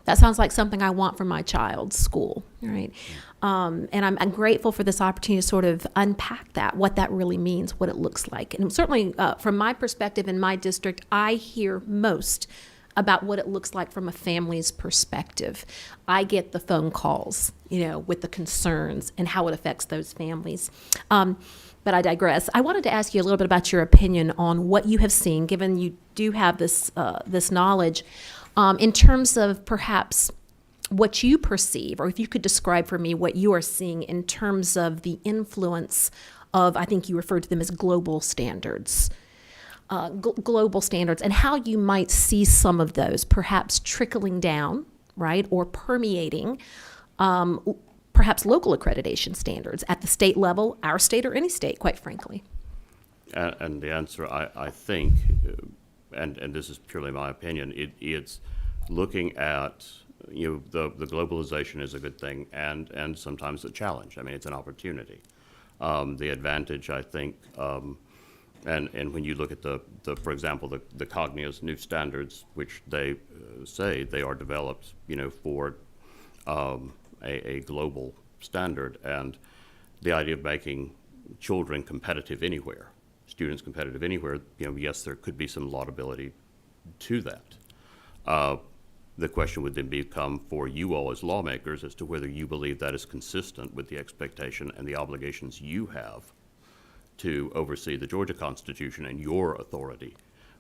That sounds like something I want for my child's school, right? And I'm grateful for this opportunity to sort of unpack that, what that really means, what it looks like. And certainly from my perspective in my district, I hear most about what it looks like from a family's perspective. I get the phone calls, with the concerns and how it affects those families. But I digress. I wanted to ask you a little bit about your opinion on what you have seen, given you do have this knowledge, in terms of perhaps what you perceive, or if you could describe for me what you are seeing in terms of the influence of, I think you referred to them as global standards. Global standards, and how you might see some of those perhaps trickling down, right, or permeating perhaps local accreditation standards at the state level, our state, or any state, quite frankly. And the answer, I think, and this is purely my opinion, it's looking at, the globalization is a good thing and sometimes a challenge. I mean, it's an opportunity. The advantage, I think, and when you look at for example, the Cognia's new standards, which they say they are developed, for a global standard, and the idea of making children competitive anywhere, students competitive anywhere, yes, there could be some laudability to that. The question would then become for you all as lawmakers as to whether you believe that is consistent with the expectation and the obligations you have to oversee the Georgia Constitution and your authority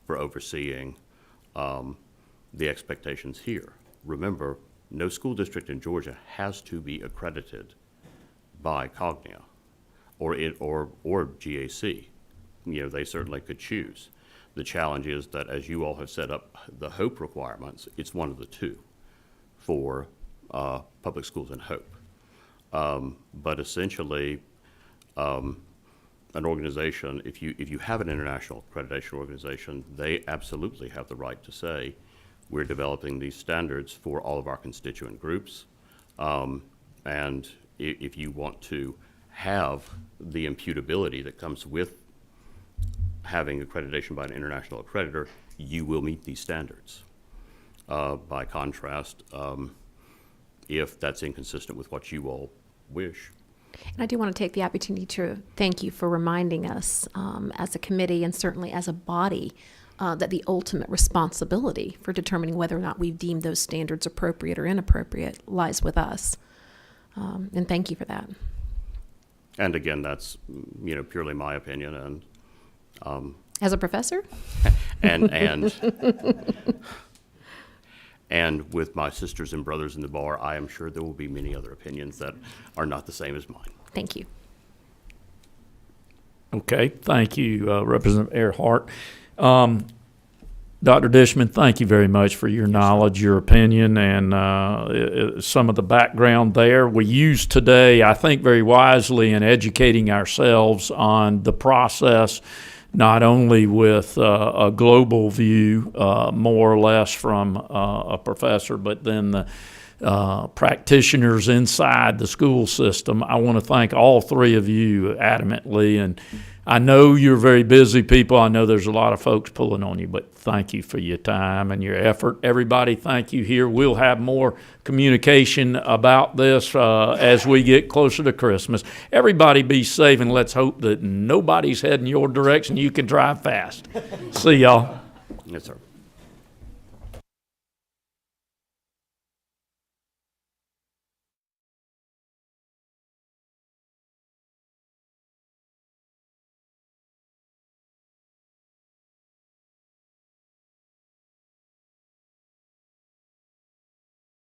for overseeing the expectations here. Remember, no school district in Georgia has to be accredited by Cognia or GAC. They certainly could choose. The challenge is that, as you all have set up the Hope requirements, it's one of the two for public schools in Hope. But essentially, an organization, if you have an international accreditation organization, they absolutely have the right to say, we're developing these standards for all of our constituent groups. And if you want to have the imputability that comes with having accreditation by an international accreditor, you will meet these standards. By contrast, if that's inconsistent with what you all wish. And I do want to take the opportunity to thank you for reminding us as a committee and certainly as a body that the ultimate responsibility for determining whether or not we've deemed those standards appropriate or inappropriate lies with us. And thank you for that. And again, that's purely my opinion, and As a professor? And with my sisters and brothers in the bar, I am sure there will be many other opinions that are not the same as mine. Thank you. Okay, thank you, Representative Earhart. Dr. Dishman, thank you very much for your knowledge, your opinion, and some of the background there. We use today, I think, very wisely in educating ourselves on the process, not only with a global view, more or less from a professor, but then the practitioners inside the school system. I want to thank all three of you adamantly, and I know you're very busy people. I know there's a lot of folks pulling on you, but thank you for your time and your effort. Everybody, thank you here. We'll have more communication about this as we get closer to Christmas. Everybody be safe, and let's hope that nobody's heading your direction. You can drive fast. See y'all. Yes, sir.